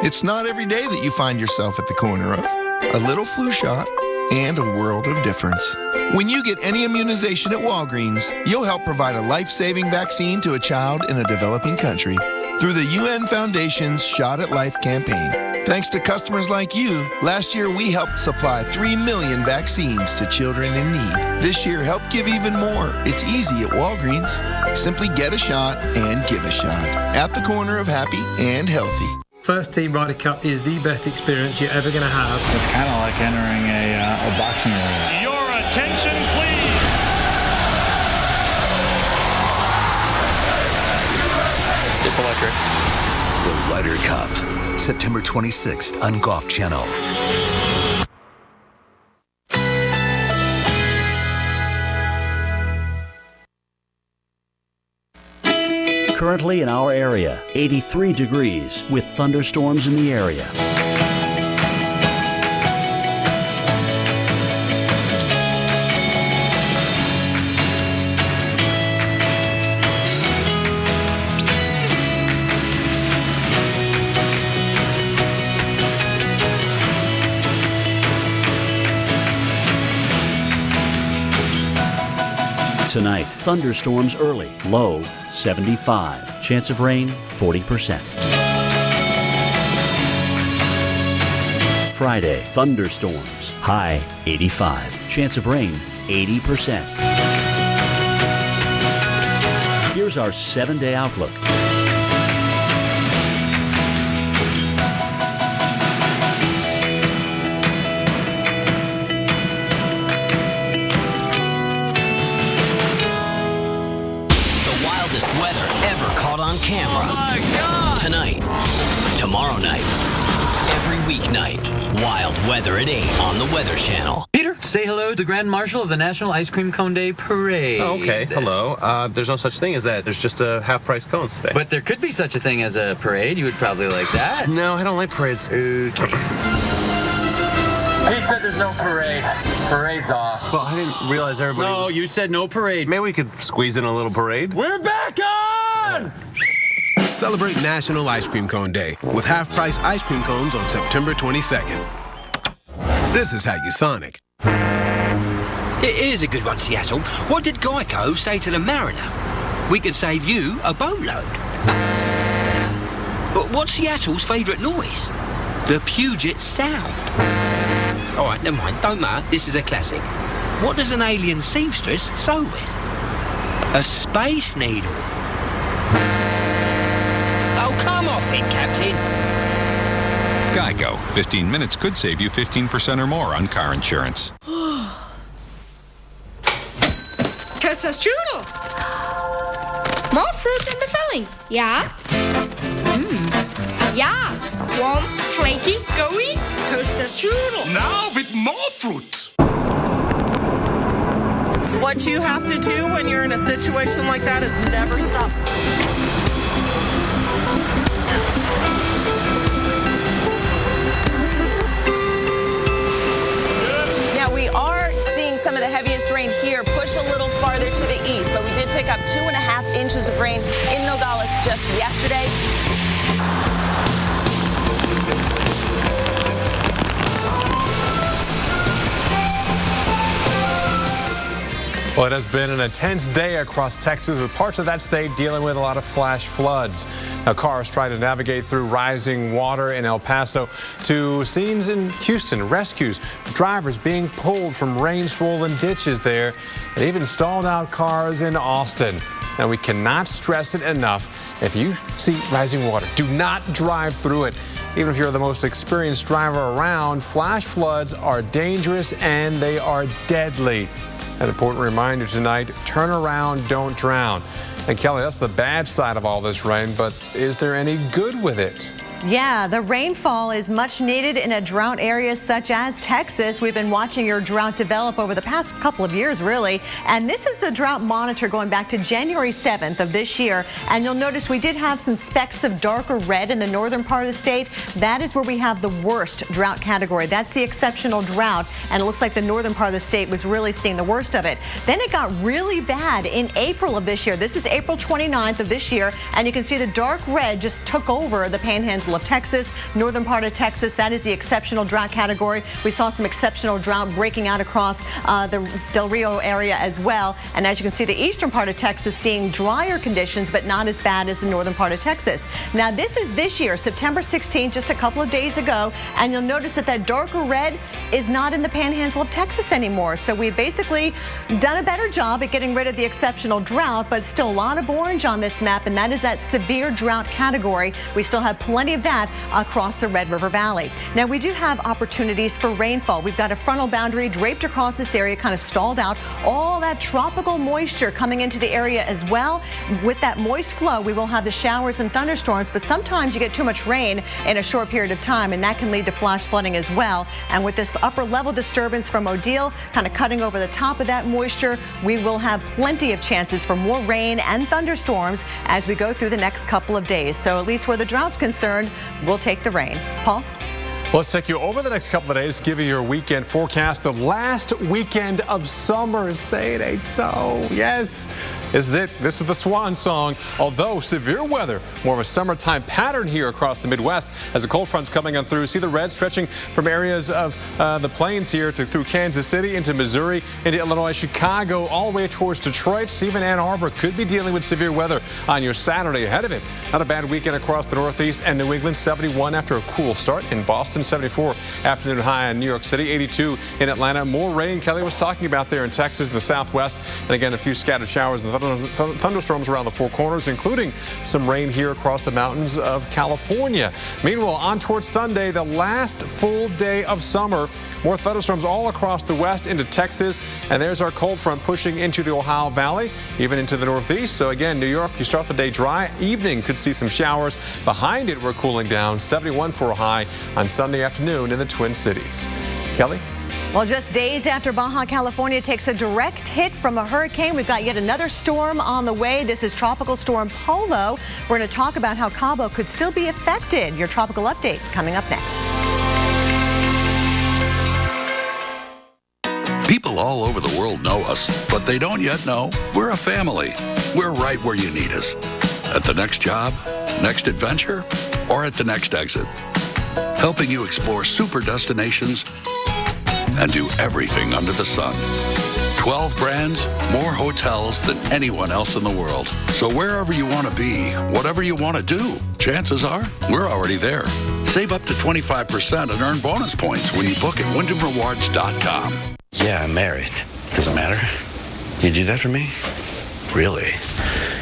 It's not every day that you find yourself at the corner of a little flu shot and a world of difference. When you get any immunization at Walgreens, you'll help provide a life-saving vaccine to a child in a developing country through the UN Foundation's Shot at Life campaign. Thanks to customers like you, last year we helped supply 3 million vaccines to children in need. This year, help give even more. It's easy at Walgreens. Simply get a shot and give a shot. At the corner of happy and healthy. First Team Ryder Cup is the best experience you're ever going to have. It's kind of like entering a boxing arena. Your attention, please. It's electric. The Ryder Cup, September 26th on Golf Channel. Currently in our area, 83 degrees with thunderstorms in the area. Tonight, thunderstorms early, low 75. Chance of rain 40%. Friday, thunderstorms, high 85. Chance of rain 80%. Here's our 7-day outlook. Camera. Oh my God. Tonight, tomorrow night, every weeknight, wild weather at 8 on the Weather Channel. Peter, Say hello to the Grand Marshal of the National Ice Cream Cone Day Parade. Oh, okay, hello. There's no such thing as that. There's just half-price cones today. But there could be such a thing as a parade. You would probably like that. No, I don't like parades. Pete said there's no parade. Parade's off. Well, I didn't realize everybody No, you said no parade. Maybe we could squeeze in a little parade. We're back on! Celebrate National Ice Cream Cone Day with half-price ice cream cones on September 22nd. This is how you Sonic. Here's a good one, Seattle. What did Geico say to the mariner? We could save you a boatload. But what's Seattle's favourite noise? The Puget Sound. All right, never mind. Don't matter. This is a classic. What does an alien seamstress sew with? A space needle. Oh, come off it, Captain. Geico. 15 minutes could save you 15% or more on car insurance. Toaster strudel. More fruit in the filling. Yeah. Yeah. Warm, flaky, gooey. Toaster strudel. Now with more fruit. What you have to do when you're in a situation like that is never stop. We are seeing some of the heaviest rain here push a little farther to the east, but we did pick up 2.5 inches of rain in Nogales just yesterday. Well, it has been an intense day across Texas, with parts of that state dealing with a lot of flash floods. Now, cars try to navigate through rising water in El Paso to scenes in Houston, rescues, drivers being pulled from rain-swollen ditches there, and even stalled out cars in Austin. Now, we cannot stress it enough. If you see rising water, do not drive through it. Even if you're the most experienced driver around, flash floods are dangerous and they are deadly. An important reminder tonight, turn around, don't drown. And Kelly, that's the bad side of all this rain, but is there any good with it? Yeah, the rainfall is much needed in a drought area such as Texas. We've been watching your drought develop over the past couple of years, really. And this is the drought monitor going back to January 7th of this year. And you'll notice we did have some specks of darker red in the northern part of the state. That is where we have the worst drought category. That's the exceptional drought. And it looks like the northern part of the state was really seeing the worst of it. Then it got really bad in April of this year. This is April 29th of this year. And you can see the dark red just took over the panhandle of Texas, northern part of Texas. That is the exceptional drought category. We saw some exceptional drought breaking out across the Del Rio area as well. And as you can see, the eastern part of Texas seeing drier conditions, but not as bad as the northern part of Texas. Now, this is this year, September 16th, just a couple of days ago. And you'll notice that that darker red is not in the panhandle of Texas anymore. So we've basically done a better job at getting rid of the exceptional drought, but still a lot of orange on this map, and that is that severe drought category. We still have plenty of that across the Red River Valley. Now, we do have opportunities for rainfall. We've got a frontal boundary draped across this area, kind of stalled out. All that tropical moisture coming into the area as well. With that moist flow, we will have the showers and thunderstorms, but sometimes you get too much rain in a short period of time, and that can lead to flash flooding as well. And with this upper level disturbance from Odile kind of cutting over the top of that moisture, we will have plenty of chances for more rain and thunderstorms as we go through the next couple of days. So at least where the drought's concerned, we'll take the rain. Paul? Let's take you over the next couple of days, give you your weekend forecast. The last weekend of summer. Say it ain't so. Yes, this is it. This is the swan song. Although severe weather, more of a summertime pattern here across the Midwest as the cold front's coming on through. See the red stretching from areas of the plains here through Kansas City into Missouri, into Illinois, Chicago, all the way towards Detroit. Even Ann Arbor could be dealing with severe weather on your Saturday ahead of it. Not a bad weekend across the Northeast and New England. 71 after a cool start in Boston. 74 afternoon high in New York City. 82 in Atlanta. More rain Kelly was talking about there in Texas and the Southwest. And again, a few scattered showers and thunderstorms around the Four Corners, including some rain here across the mountains of California. Meanwhile, on towards Sunday, the last full day of summer. More thunderstorms all across the west into Texas. And there's our cold front pushing into the Ohio Valley, even into the Northeast. So again, New York, you start the day dry. Evening could see some showers. Behind it, we're cooling down. 71 for a high on Sunday afternoon in the Twin Cities. Kelly? Well, just days after Baja California takes a direct hit from a hurricane, we've got yet another storm on the way. This is Tropical Storm Polo. We're going to talk about how Cabo could still be affected. Your tropical update coming up next. People all over the world know us, but they don't yet know we're a family. We're right where you need us. At the next job, next adventure, or at the next exit. Helping you explore super destinations and do everything under the sun. 12 brands, more hotels than anyone else in the world. So wherever you want to be, whatever you want to do, chances are we're already there. Save up to 25% and earn bonus points when you book at WyndhamRewards.com. Yeah, I'm married. Doesn't matter. You do that for me? Really?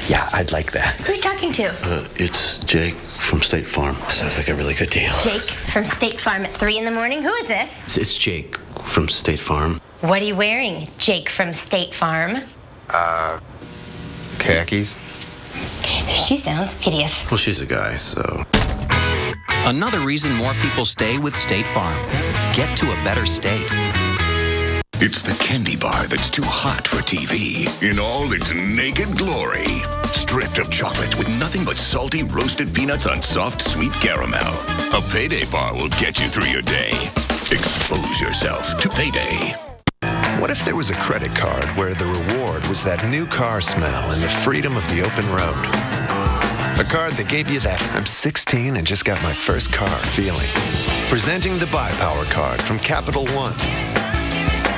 Yeah, I'd like that. Who are you talking to? It's Jake from State Farm. Sounds like a really good deal. Jake from State Farm at 3 in the morning? Who is this? It's Jake from State Farm. What are you wearing, Jake from State Farm? Khakis. She sounds hideous. Well, she's a guy, so... Another reason more people stay with State Farm. Get to a better state. It's the candy bar that's too hot for TV in all its naked glory. Stripped of chocolate with nothing but salty roasted peanuts on soft, sweet caramel. A Payday bar will get you through your day. Expose yourself to Payday. What if there was a credit card where the reward was that new car smell and the freedom of the open road? A card that gave you that I'm 16 and just got my first car feeling. Presenting the Buy Power card from Capital One.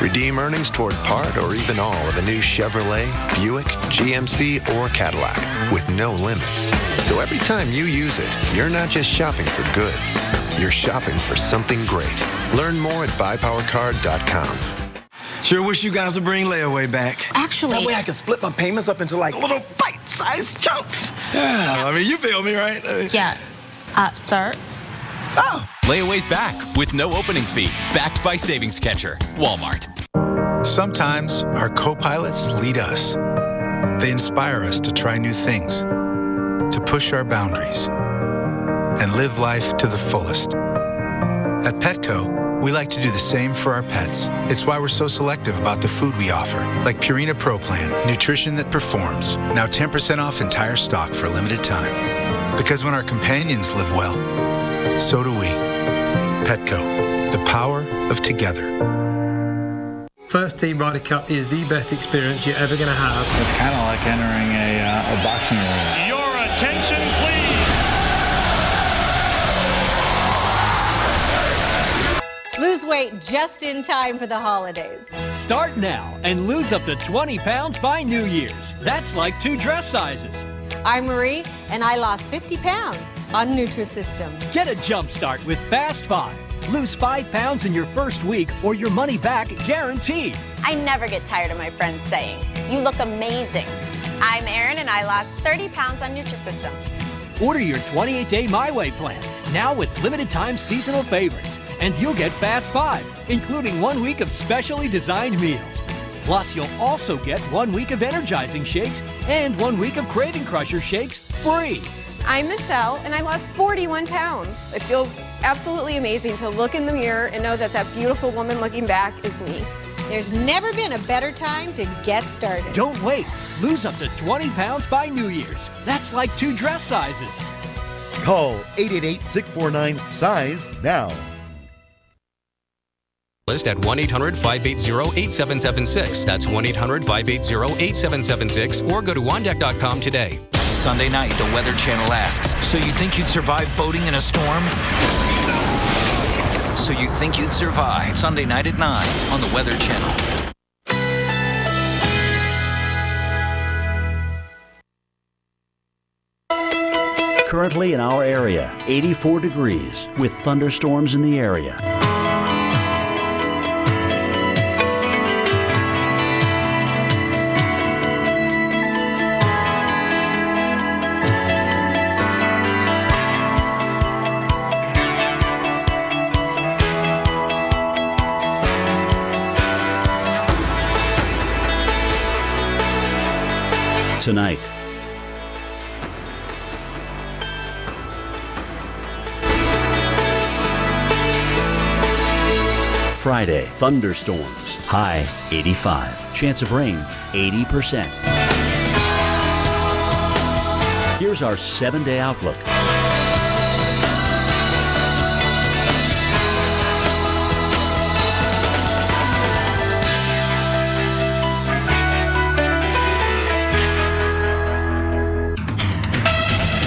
Redeem earnings toward part or even all of a new Chevrolet, Buick, GMC, or Cadillac with no limits. So every time you use it, you're not just shopping for goods. You're shopping for something great. Learn more at buypowercard.com. Sure wish you guys would bring layaway back. Actually... That way I can split my payments up into like little bite-sized chunks. Yeah, I mean, you feel me, right? Yeah. Sir? Oh. Layaway's back with no opening fee. Backed by Savings Catcher. Walmart. Sometimes our co-pilots lead us. They inspire us to try new things, to push our boundaries, and live life to the fullest. At Petco, we like to do the same for our pets. It's why we're so selective about the food we offer, like Purina Pro Plan, nutrition that performs. Now 10% off entire stock for a limited time. Because when our companions live well, so do we. Petco, the power of together. First Team Ryder Cup is the best experience you're ever going to have. It's kind of like entering a boxing arena. Your attention, please. Lose weight just in time for the holidays. Start now and lose up to 20 pounds by New Year's. That's like 2 dress sizes. I'm Marie, and I lost 50 pounds on Nutrisystem. Get a jump start with Fast 5. Lose 5 pounds in your first week or your money back guaranteed. I never get tired of my friends saying, "You look amazing." I'm Erin, and I lost 30 pounds on Nutrisystem. Order your 28-day My Way plan, now with limited time seasonal favorites. And you'll get Fast 5, including 1 week of specially designed meals. Plus, you'll also get 1 week of energizing shakes and 1 week of Craving Crusher shakes free. I'm Michelle, and I lost 41 pounds. It feels absolutely amazing to look in the mirror and know that that beautiful woman looking back is me. There's never been a better time to get started. Don't wait. Lose up to 20 pounds by New Year's. That's like 2 dress sizes. Call 888-649-SIZE now. List at 1-800-580-8776. That's 1-800-580-8776 or go to wandeck.com today. Sunday night, the Weather Channel asks, so you think you'd survive boating in a storm? So you think you'd survive. Sunday night at 9 on the Weather Channel. Currently in our area, 84 degrees with thunderstorms in the area. Tonight, Friday, thunderstorms, high 85. Chance of rain, 80%. Here's our 7-day outlook.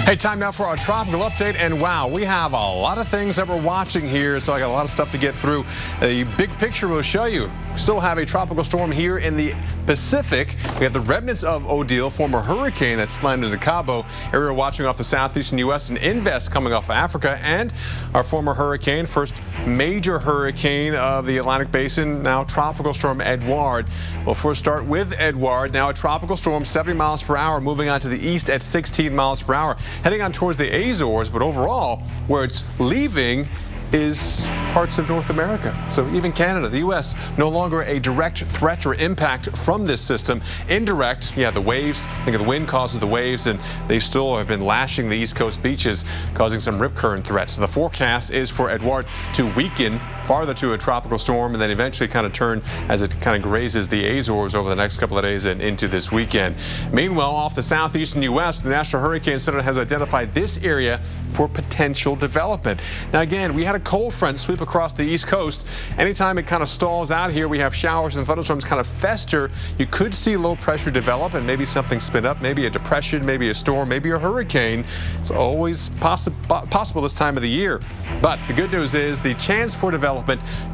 Hey, time now for our tropical update, and wow, we have a lot of things that we're watching here, so I got a lot of stuff to get through. The big picture will show you. We still have a tropical storm here in the Pacific. We have the remnants of Odile, former hurricane that slammed into Cabo. Area watching off the southeastern U.S. and Invest coming off of Africa, and our former hurricane, first major hurricane of the Atlantic Basin, now tropical storm Edouard. We'll first start with Edouard, now a tropical storm, 70 miles per hour, moving on to the east at 16 miles per hour. Heading on towards the Azores, but overall, where it's leaving is parts of North America. So even Canada, the U.S., no longer a direct threat or impact from this system. Indirect, yeah, the waves, think of the wind causes the waves, and they still have been lashing the East Coast beaches, causing some rip current threats. So the forecast is for Edouard to weaken farther to a tropical storm and then eventually kind of turn as it kind of grazes the Azores over the next couple of days and into this weekend. Meanwhile, off the southeastern U.S., the National Hurricane Center has identified this area for potential development. Now again, we had a cold front sweep across the East Coast. Anytime it kind of stalls out here, we have showers and thunderstorms kind of fester. You could see low pressure develop and maybe something spin up, maybe a depression, maybe a storm, maybe a hurricane. It's always possible this time of the year. But the good news is the chance for development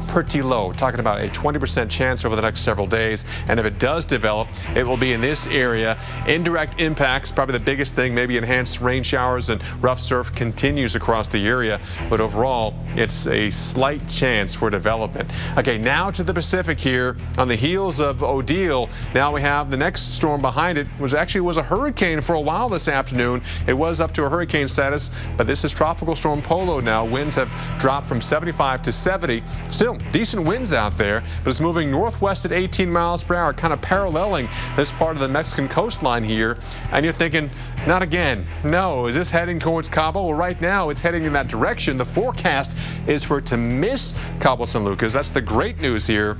pretty low. Talking about a 20% chance over the next several days. And if it does develop, it will be in this area. Indirect impacts, probably the biggest thing, maybe enhanced rain showers and rough surf continues across the area. But overall, it's a slight chance for development. Okay, now to the Pacific here. On the heels of Odile, now we have the next storm behind it, which actually was a hurricane for a while this afternoon. It was up to a hurricane status, but this is Tropical Storm Polo now. Winds have dropped from 75 to 70. Still decent winds out there, but it's moving northwest at 18 miles per hour, kind of paralleling this part of the Mexican coastline here. And you're thinking, not again. No, is this heading towards Cabo? Well, right now it's heading in that direction. The forecast is for it to miss Cabo San Lucas. That's the great news here.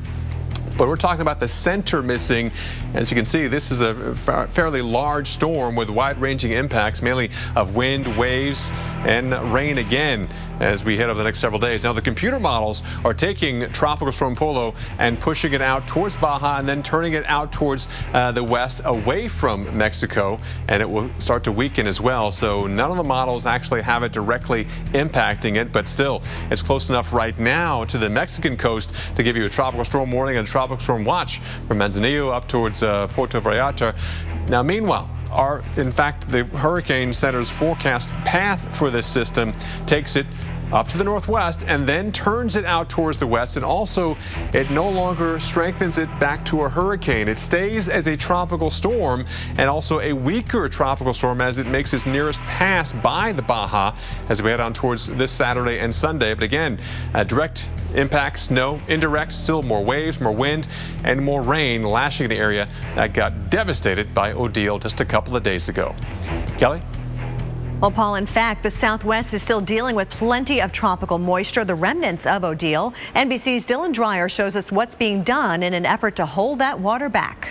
But we're talking about the center missing. As you can see, this is a fairly large storm with wide-ranging impacts, mainly of wind, waves, and rain again as we head over the next several days. Now, the computer models are taking Tropical Storm Polo and pushing it out towards Baja and then turning it out towards the west away from Mexico, and it will start to weaken as well. So none of the models actually have it directly impacting it, but still, it's close enough right now to the Mexican coast to give you a tropical storm warning and a tropical storm watch from Manzanillo up towards Puerto Vallarta. Now, meanwhile, in fact, the Hurricane Center's forecast path for this system takes it up to the northwest and then turns it out towards the west, and also it no longer strengthens it back to a hurricane. It stays as a tropical storm and also a weaker tropical storm as it makes its nearest pass by the Baja as we head on towards this Saturday and Sunday. But again, direct impacts, no. Indirect, still more waves, more wind, and more rain lashing the area that got devastated by Odile just a couple of days ago. Kelly? Well, Paul, in fact, the Southwest is still dealing with plenty of tropical moisture, the remnants of Odile. NBC's Dylan Dreyer shows us what's being done in an effort to hold that water back.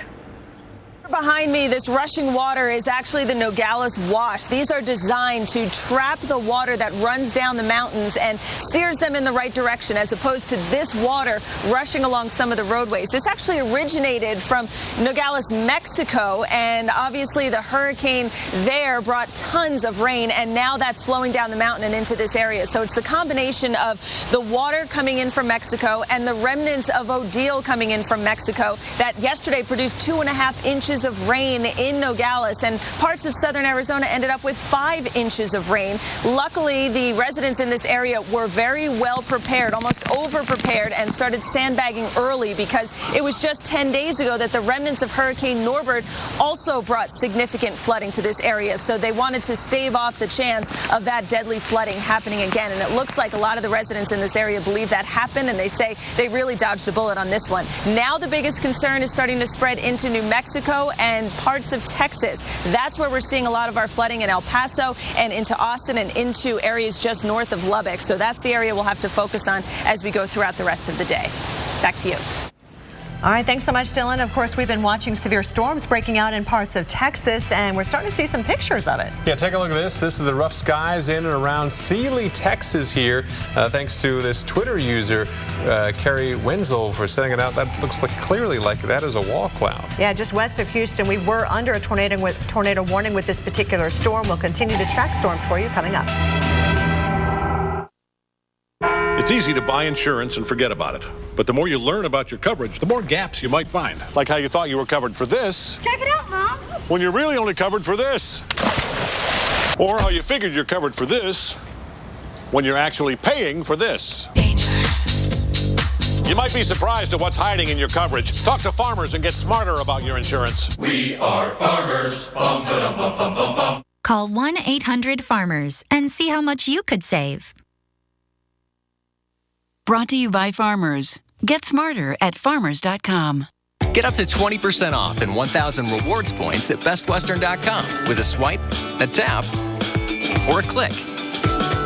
Behind me, this rushing water is actually the Nogales Wash. These are designed to trap the water that runs down the mountains and steers them in the right direction, as opposed to this water rushing along some of the roadways. This actually originated from Nogales, Mexico, and obviously the hurricane there brought tons of rain, and now that's flowing down the mountain and into this area. So it's the combination of the water coming in from Mexico and the remnants of Odile coming in from Mexico that yesterday produced 2.5 inches of rain in Nogales, and parts of southern Arizona ended up with 5 inches of rain. Luckily, the residents in this area were very well prepared, almost over prepared, and started sandbagging early because it was just 10 days ago that the remnants of Hurricane Norbert also brought significant flooding to this area. So they wanted to stave off the chance of that deadly flooding happening again. And it looks like a lot of the residents in this area believe that happened, and they say they really dodged a bullet on this one. Now the biggest concern is starting to spread into New Mexico and parts of Texas. That's where we're seeing a lot of our flooding in El Paso and into Austin and into areas just north of Lubbock. So that's the area we'll have to focus on as we go throughout the rest of the day. Back to you. All right, thanks so much, Dylan. Of course, we've been watching severe storms breaking out in parts of Texas, and we're starting to see some pictures of it. Yeah, take a look at this. This is the rough skies in and around Sealy, Texas here. Thanks to this Twitter user, Carrie Wenzel, for setting it out. That looks clearly like that is a wall cloud. Yeah, just west of Houston. We were under a tornado warning with this particular storm. We'll continue to track storms for you coming up. It's easy to buy insurance and forget about it. But the more you learn about your coverage, the more gaps you might find. Like how you thought you were covered for this. Check it out, Mom. When you're really only covered for this. Or how you figured you're covered for this when you're actually paying for this. Danger. You might be surprised at what's hiding in your coverage. Talk to Farmers and get smarter about your insurance. We are Farmers. Bum, ba-dum, bum, bum, bum, bum. Call 1-800-FARMERS and see how much you could save. Brought to you by Farmers. Get smarter at farmers.com. Get up to 20% off and 1,000 rewards points at bestwestern.com with a swipe, a tap, or a click.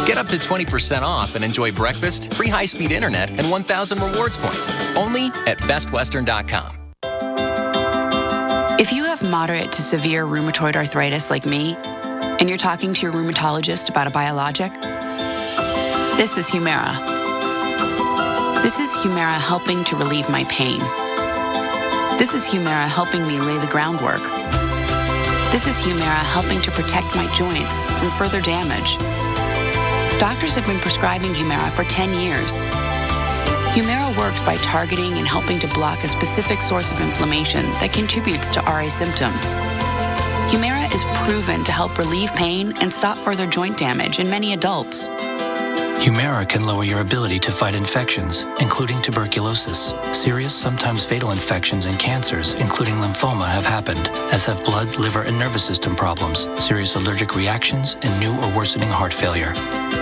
Get up to 20% off and enjoy breakfast, free high-speed internet, and 1,000 rewards points. Only at bestwestern.com. If you have moderate to severe rheumatoid arthritis like me, and you're talking to your rheumatologist about a biologic, this is Humira. This is Humira helping to relieve my pain. This is Humira helping me lay the groundwork. This is Humira helping to protect my joints from further damage. Doctors have been prescribing Humira for 10 years. Humira works by targeting and helping to block a specific source of inflammation that contributes to RA symptoms. Humira is proven to help relieve pain and stop further joint damage in many adults. Humira can lower your ability to fight infections, including tuberculosis. Serious, sometimes fatal infections and cancers, including lymphoma, have happened, as have blood, liver, and nervous system problems, serious allergic reactions, and new or worsening heart failure.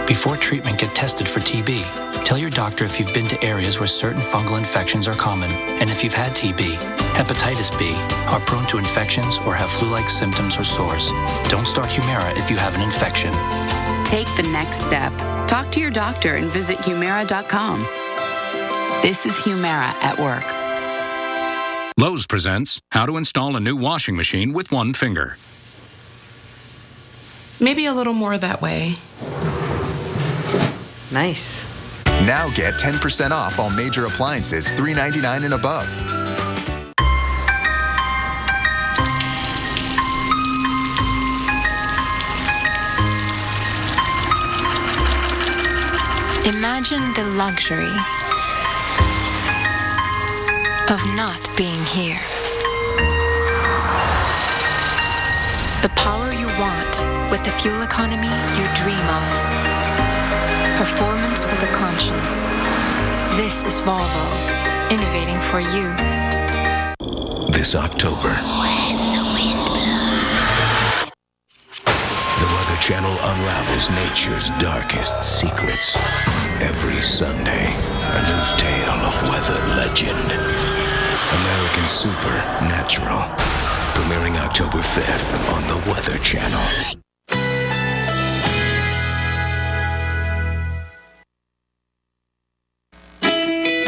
Before treatment, get tested for TB. Tell your doctor if you've been to areas where certain fungal infections are common, and if you've had TB, hepatitis B, are prone to infections, or have flu-like symptoms or sores. Don't start Humira if you have an infection. Take the next step. Talk to your doctor and visit Humira.com. This is Humira at work. Lowe's presents how to install a new washing machine with one finger. Maybe a little more that way. Nice. Now get 10% off all major appliances, $3.99 and above. Imagine the luxury of not being here. The power you want with the fuel economy you dream of. Performance with a conscience. This is Volvo, innovating for you. This October, When the wind blows. the Weather Channel unravels nature's darkest secrets. Every Sunday, a new tale of weather legend. American Supernatural, premiering October 5th on the Weather Channel.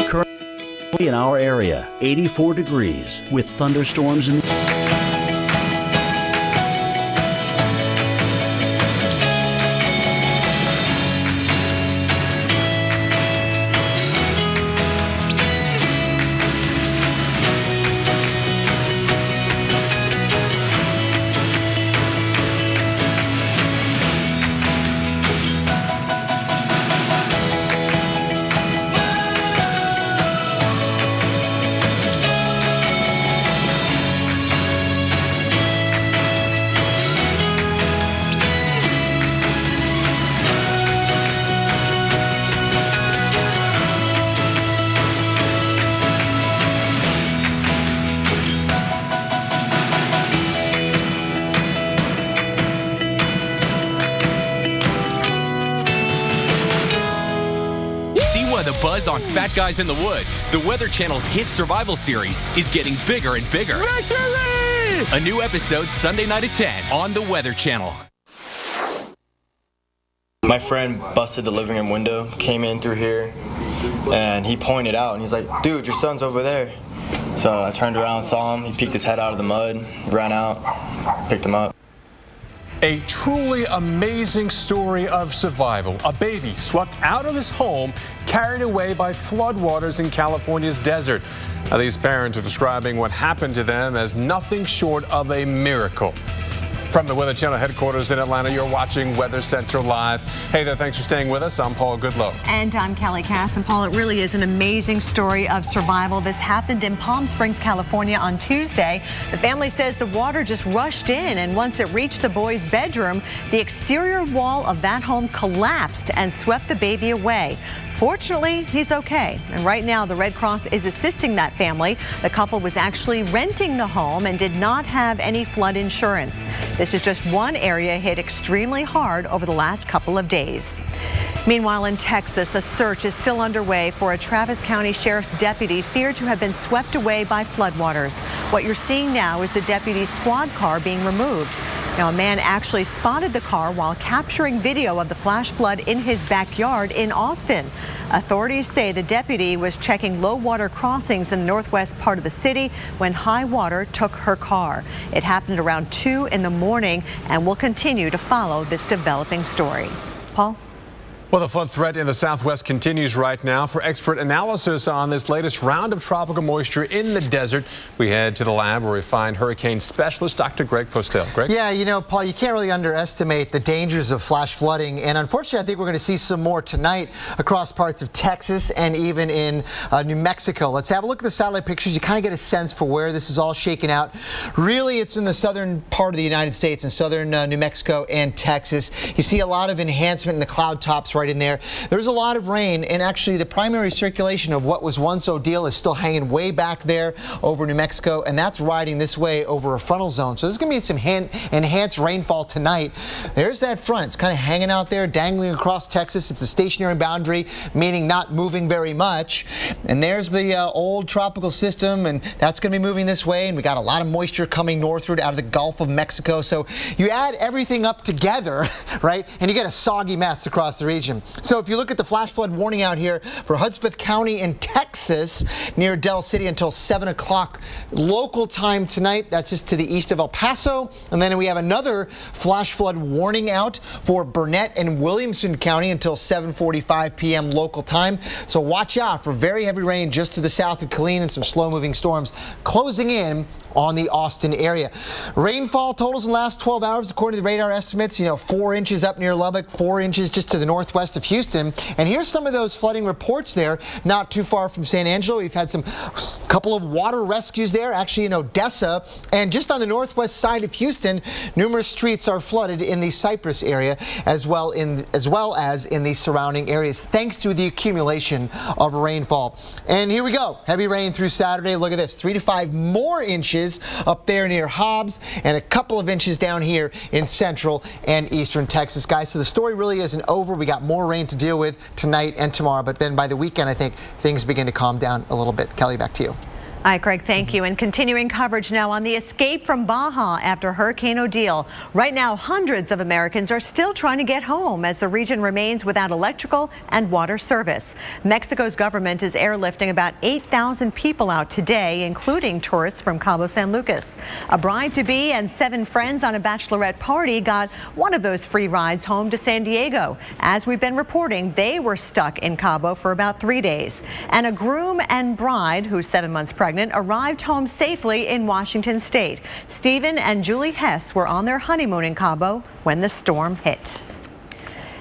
Currently in our area, 84 degrees with thunderstorms and The buzz on Fat Guys in the Woods, the Weather Channel's hit survival series, is getting bigger and bigger. Victory! A new episode Sunday night at 10 on the Weather Channel. My friend busted the living room window, came in through here, and he pointed out, and he's like, dude, your son's over there. So I turned around, saw him, he peeked his head out of the mud, ran out, picked him up. A truly amazing story of survival. A baby swept out of his home, carried away by floodwaters in California's desert. Now, these parents are describing what happened to them as nothing short of a miracle. From the Weather Channel headquarters in Atlanta, you're watching Weather Center Live. Hey there, thanks for staying with us. I'm Paul Goodlow. And I'm Kelly Cass. And Paul, it really is an amazing story of survival. This happened in Palm Springs, California on Tuesday. The family says the water just rushed in, and once it reached the boy's bedroom, the exterior wall of that home collapsed and swept the baby away. Fortunately, he's okay. And right now, the Red Cross is assisting that family. The couple was actually renting the home and did not have any flood insurance. This is just one area hit extremely hard over the last couple of days. Meanwhile, in Texas, a search is still underway for a Travis County Sheriff's deputy feared to have been swept away by floodwaters. What you're seeing now is the deputy's squad car being removed. Now, a man actually spotted the car while capturing video of the flash flood in his backyard in Austin. Authorities say the deputy was checking low water crossings in the northwest part of the city when high water took her car. It happened around 2 in the morning, and we'll continue to follow this developing story. Paul? Well, the flood threat in the southwest continues right now. For expert analysis on this latest round of tropical moisture in the desert, we head to the lab where we find hurricane specialist Dr. Greg Postel. Greg? Yeah, you know, Paul, you can't really underestimate the dangers of flash flooding. And unfortunately, I think we're going to see some more tonight across parts of Texas and even in New Mexico. Let's have a look at the satellite pictures. You kind of get a sense for where this is all shaken out. Really, it's in the southern part of the United States, in southern New Mexico and Texas. You see a lot of enhancement in the cloud tops right in there. There's a lot of rain, and actually the primary circulation of what was once Odile is still hanging way back there over New Mexico, and that's riding this way over a frontal zone. So there's going to be some enhanced rainfall tonight. There's that front. It's kind of hanging out there, dangling across Texas. It's a stationary boundary, meaning not moving very much. And there's the old tropical system, and that's going to be moving this way, and we got a lot of moisture coming northward out of the Gulf of Mexico. So you add everything up together, right, and you get a soggy mess across the region. So if you look at the flash flood warning out here for Hudspeth County in Texas near Del City until 7 o'clock local time tonight. That's just to the east of El Paso. And then we have another flash flood warning out for Burnett and Williamson County until 7:45 p.m. local time. So watch out for very heavy rain just to the south of Killeen and some slow-moving storms closing in on the Austin area. Rainfall totals in the last 12 hours, according to the radar estimates, 4 inches up near Lubbock, 4 inches just to the northwest of Houston. And here's some of those flooding reports there, not too far from San Angelo. We've had a couple of water rescues there, actually in Odessa. And just on the northwest side of Houston, numerous streets are flooded in the Cypress area as well as in the surrounding areas, thanks to the accumulation of rainfall. And here we go. Heavy rain through Saturday. Look at this, 3 to 5 more inches up there near Hobbs and a couple of inches down here in central and eastern Texas, guys. So the story really isn't over. We got more rain to deal with tonight and tomorrow, but then by the weekend, I think things begin to calm down a little bit. Kelly, back to you. All right, Greg, thank you. And continuing coverage now on the escape from Baja after Hurricane Odile. Right now, hundreds of Americans are still trying to get home as the region remains without electrical and water service. Mexico's government is airlifting about 8,000 people out today, including tourists from Cabo San Lucas. A bride-to-be and 7 friends on a bachelorette party got one of those free rides home to San Diego. As we've been reporting, they were stuck in Cabo for about 3 days. And a groom and bride, who's 7 months pregnant, arrived home safely in Washington state. Stephen and Julie Hess were on their honeymoon in Cabo when the storm hit.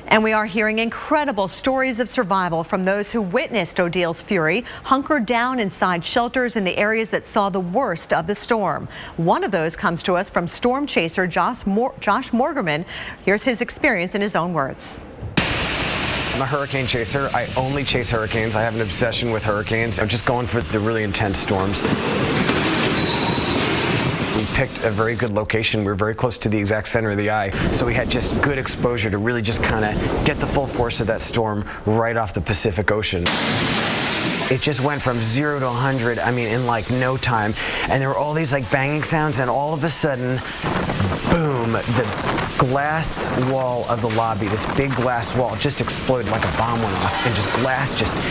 And we are hearing incredible stories of survival from those who witnessed Odile's fury, hunkered down inside shelters in the areas that saw the worst of the storm. One of those comes to us from storm chaser Josh Morgerman. Here's his experience in his own words. I'm a hurricane chaser. I only chase hurricanes. I have an obsession with hurricanes. I'm just going for the really intense storms. We picked a very good location. We were very close to the exact center of the eye. So we had just good exposure to really just kind of get the full force of that storm right off the Pacific Ocean. It just went from 0 to 100, I mean, in like no time. And there were all these like banging sounds, and all of a sudden, boom, the glass wall of the lobby, this big glass wall, just exploded like a bomb went off, and just glass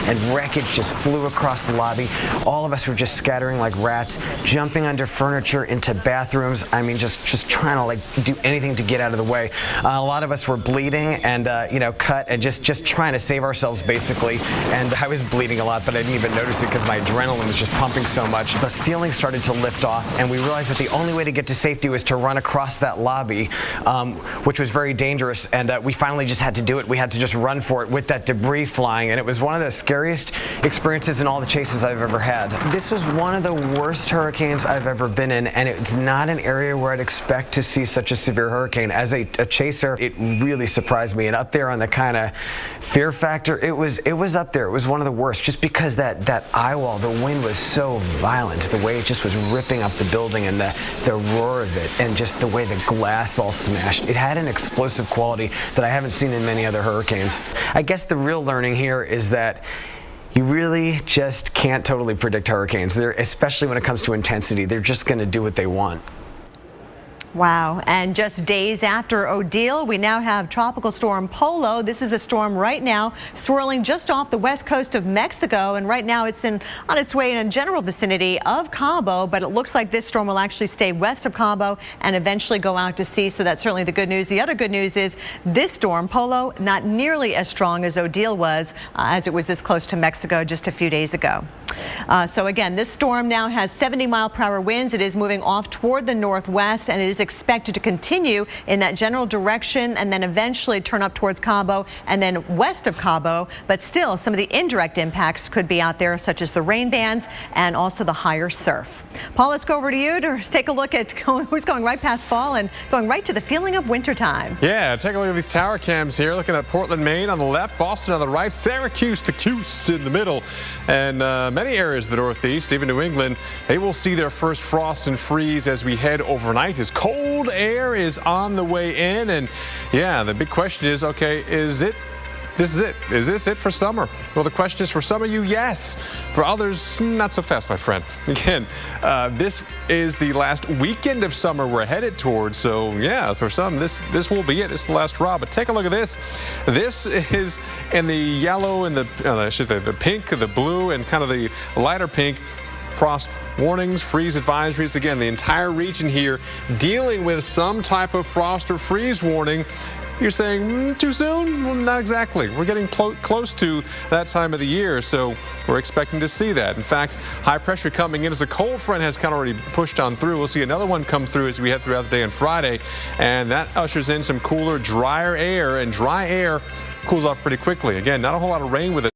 and wreckage just flew across the lobby. All of us were just scattering like rats, jumping under furniture into bathrooms. I mean, just trying to like do anything to get out of the way. A lot of us were bleeding and cut and just trying to save ourselves basically. And I was bleeding a lot, but I didn't even notice it because my adrenaline was just pumping so much. The ceiling started to lift off, and we realized that the only way to get to safety was to run across that lobby, which was very dangerous. And we finally just had to do it. We had to just run for it with that debris flying, and it was one of the scariest experiences in all the chases I've ever had. This was one of the worst hurricanes I've ever been in, and it's not an area where I'd expect to see such a severe hurricane. As a chaser, it really surprised me, and up there on the kind of fear factor, it was up there. It was one of the worst, just because that eye wall, the wind was so violent, the way it just was ripping up the building and the roar of it, and just the way the glass all smashed. It had an explosive quality that I haven't seen in many other hurricanes. I guess the real learning here is that you really just can't totally predict hurricanes, especially when it comes to intensity. They're just going to do what they want. Wow. And just days after Odile, we now have Tropical Storm Polo. This is a storm right now swirling just off the west coast of Mexico. And right now it's on its way in a general vicinity of Cabo. But it looks like this storm will actually stay west of Cabo and eventually go out to sea. So that's certainly the good news. The other good news is this storm, Polo, not nearly as strong as Odile was, as it was this close to Mexico just a few days ago. So again, this storm now has 70-mile-per-hour winds. It is moving off toward the northwest, and it is expected to continue in that general direction and then eventually turn up towards Cabo and then west of Cabo. But still, some of the indirect impacts could be out there, such as the rain bands and also the higher surf. Paul, let's go over to you to take a look at who's going right past fall and going right to the feeling of wintertime. Yeah, take a look at these tower cams here. Looking at Portland, Maine on the left, Boston on the right, Syracuse, the Cuse in the middle, and many areas of the Northeast, even New England, they will see their first frost and freeze as we head overnight. As cold air is on the way in, and yeah, the big question is, okay, is this it for summer? Well, the question is, for some of you, yes. For others, not so fast, my friend. Again, this is the last weekend of summer we're headed towards. So yeah, for some, this will be it. This is the last hurrah. But take a look at this. This is in the yellow and the pink, the blue, and kind of the lighter pink. Frost warnings, freeze advisories. Again, the entire region here dealing with some type of frost or freeze warning. You're saying too soon? Well, not exactly. We're getting close to that time of the year, so we're expecting to see that. In fact, high pressure coming in as a cold front has kind of already pushed on through. We'll see another one come through as we head throughout the day on Friday, and that ushers in some cooler, drier air, and dry air cools off pretty quickly. Again, not a whole lot of rain with it.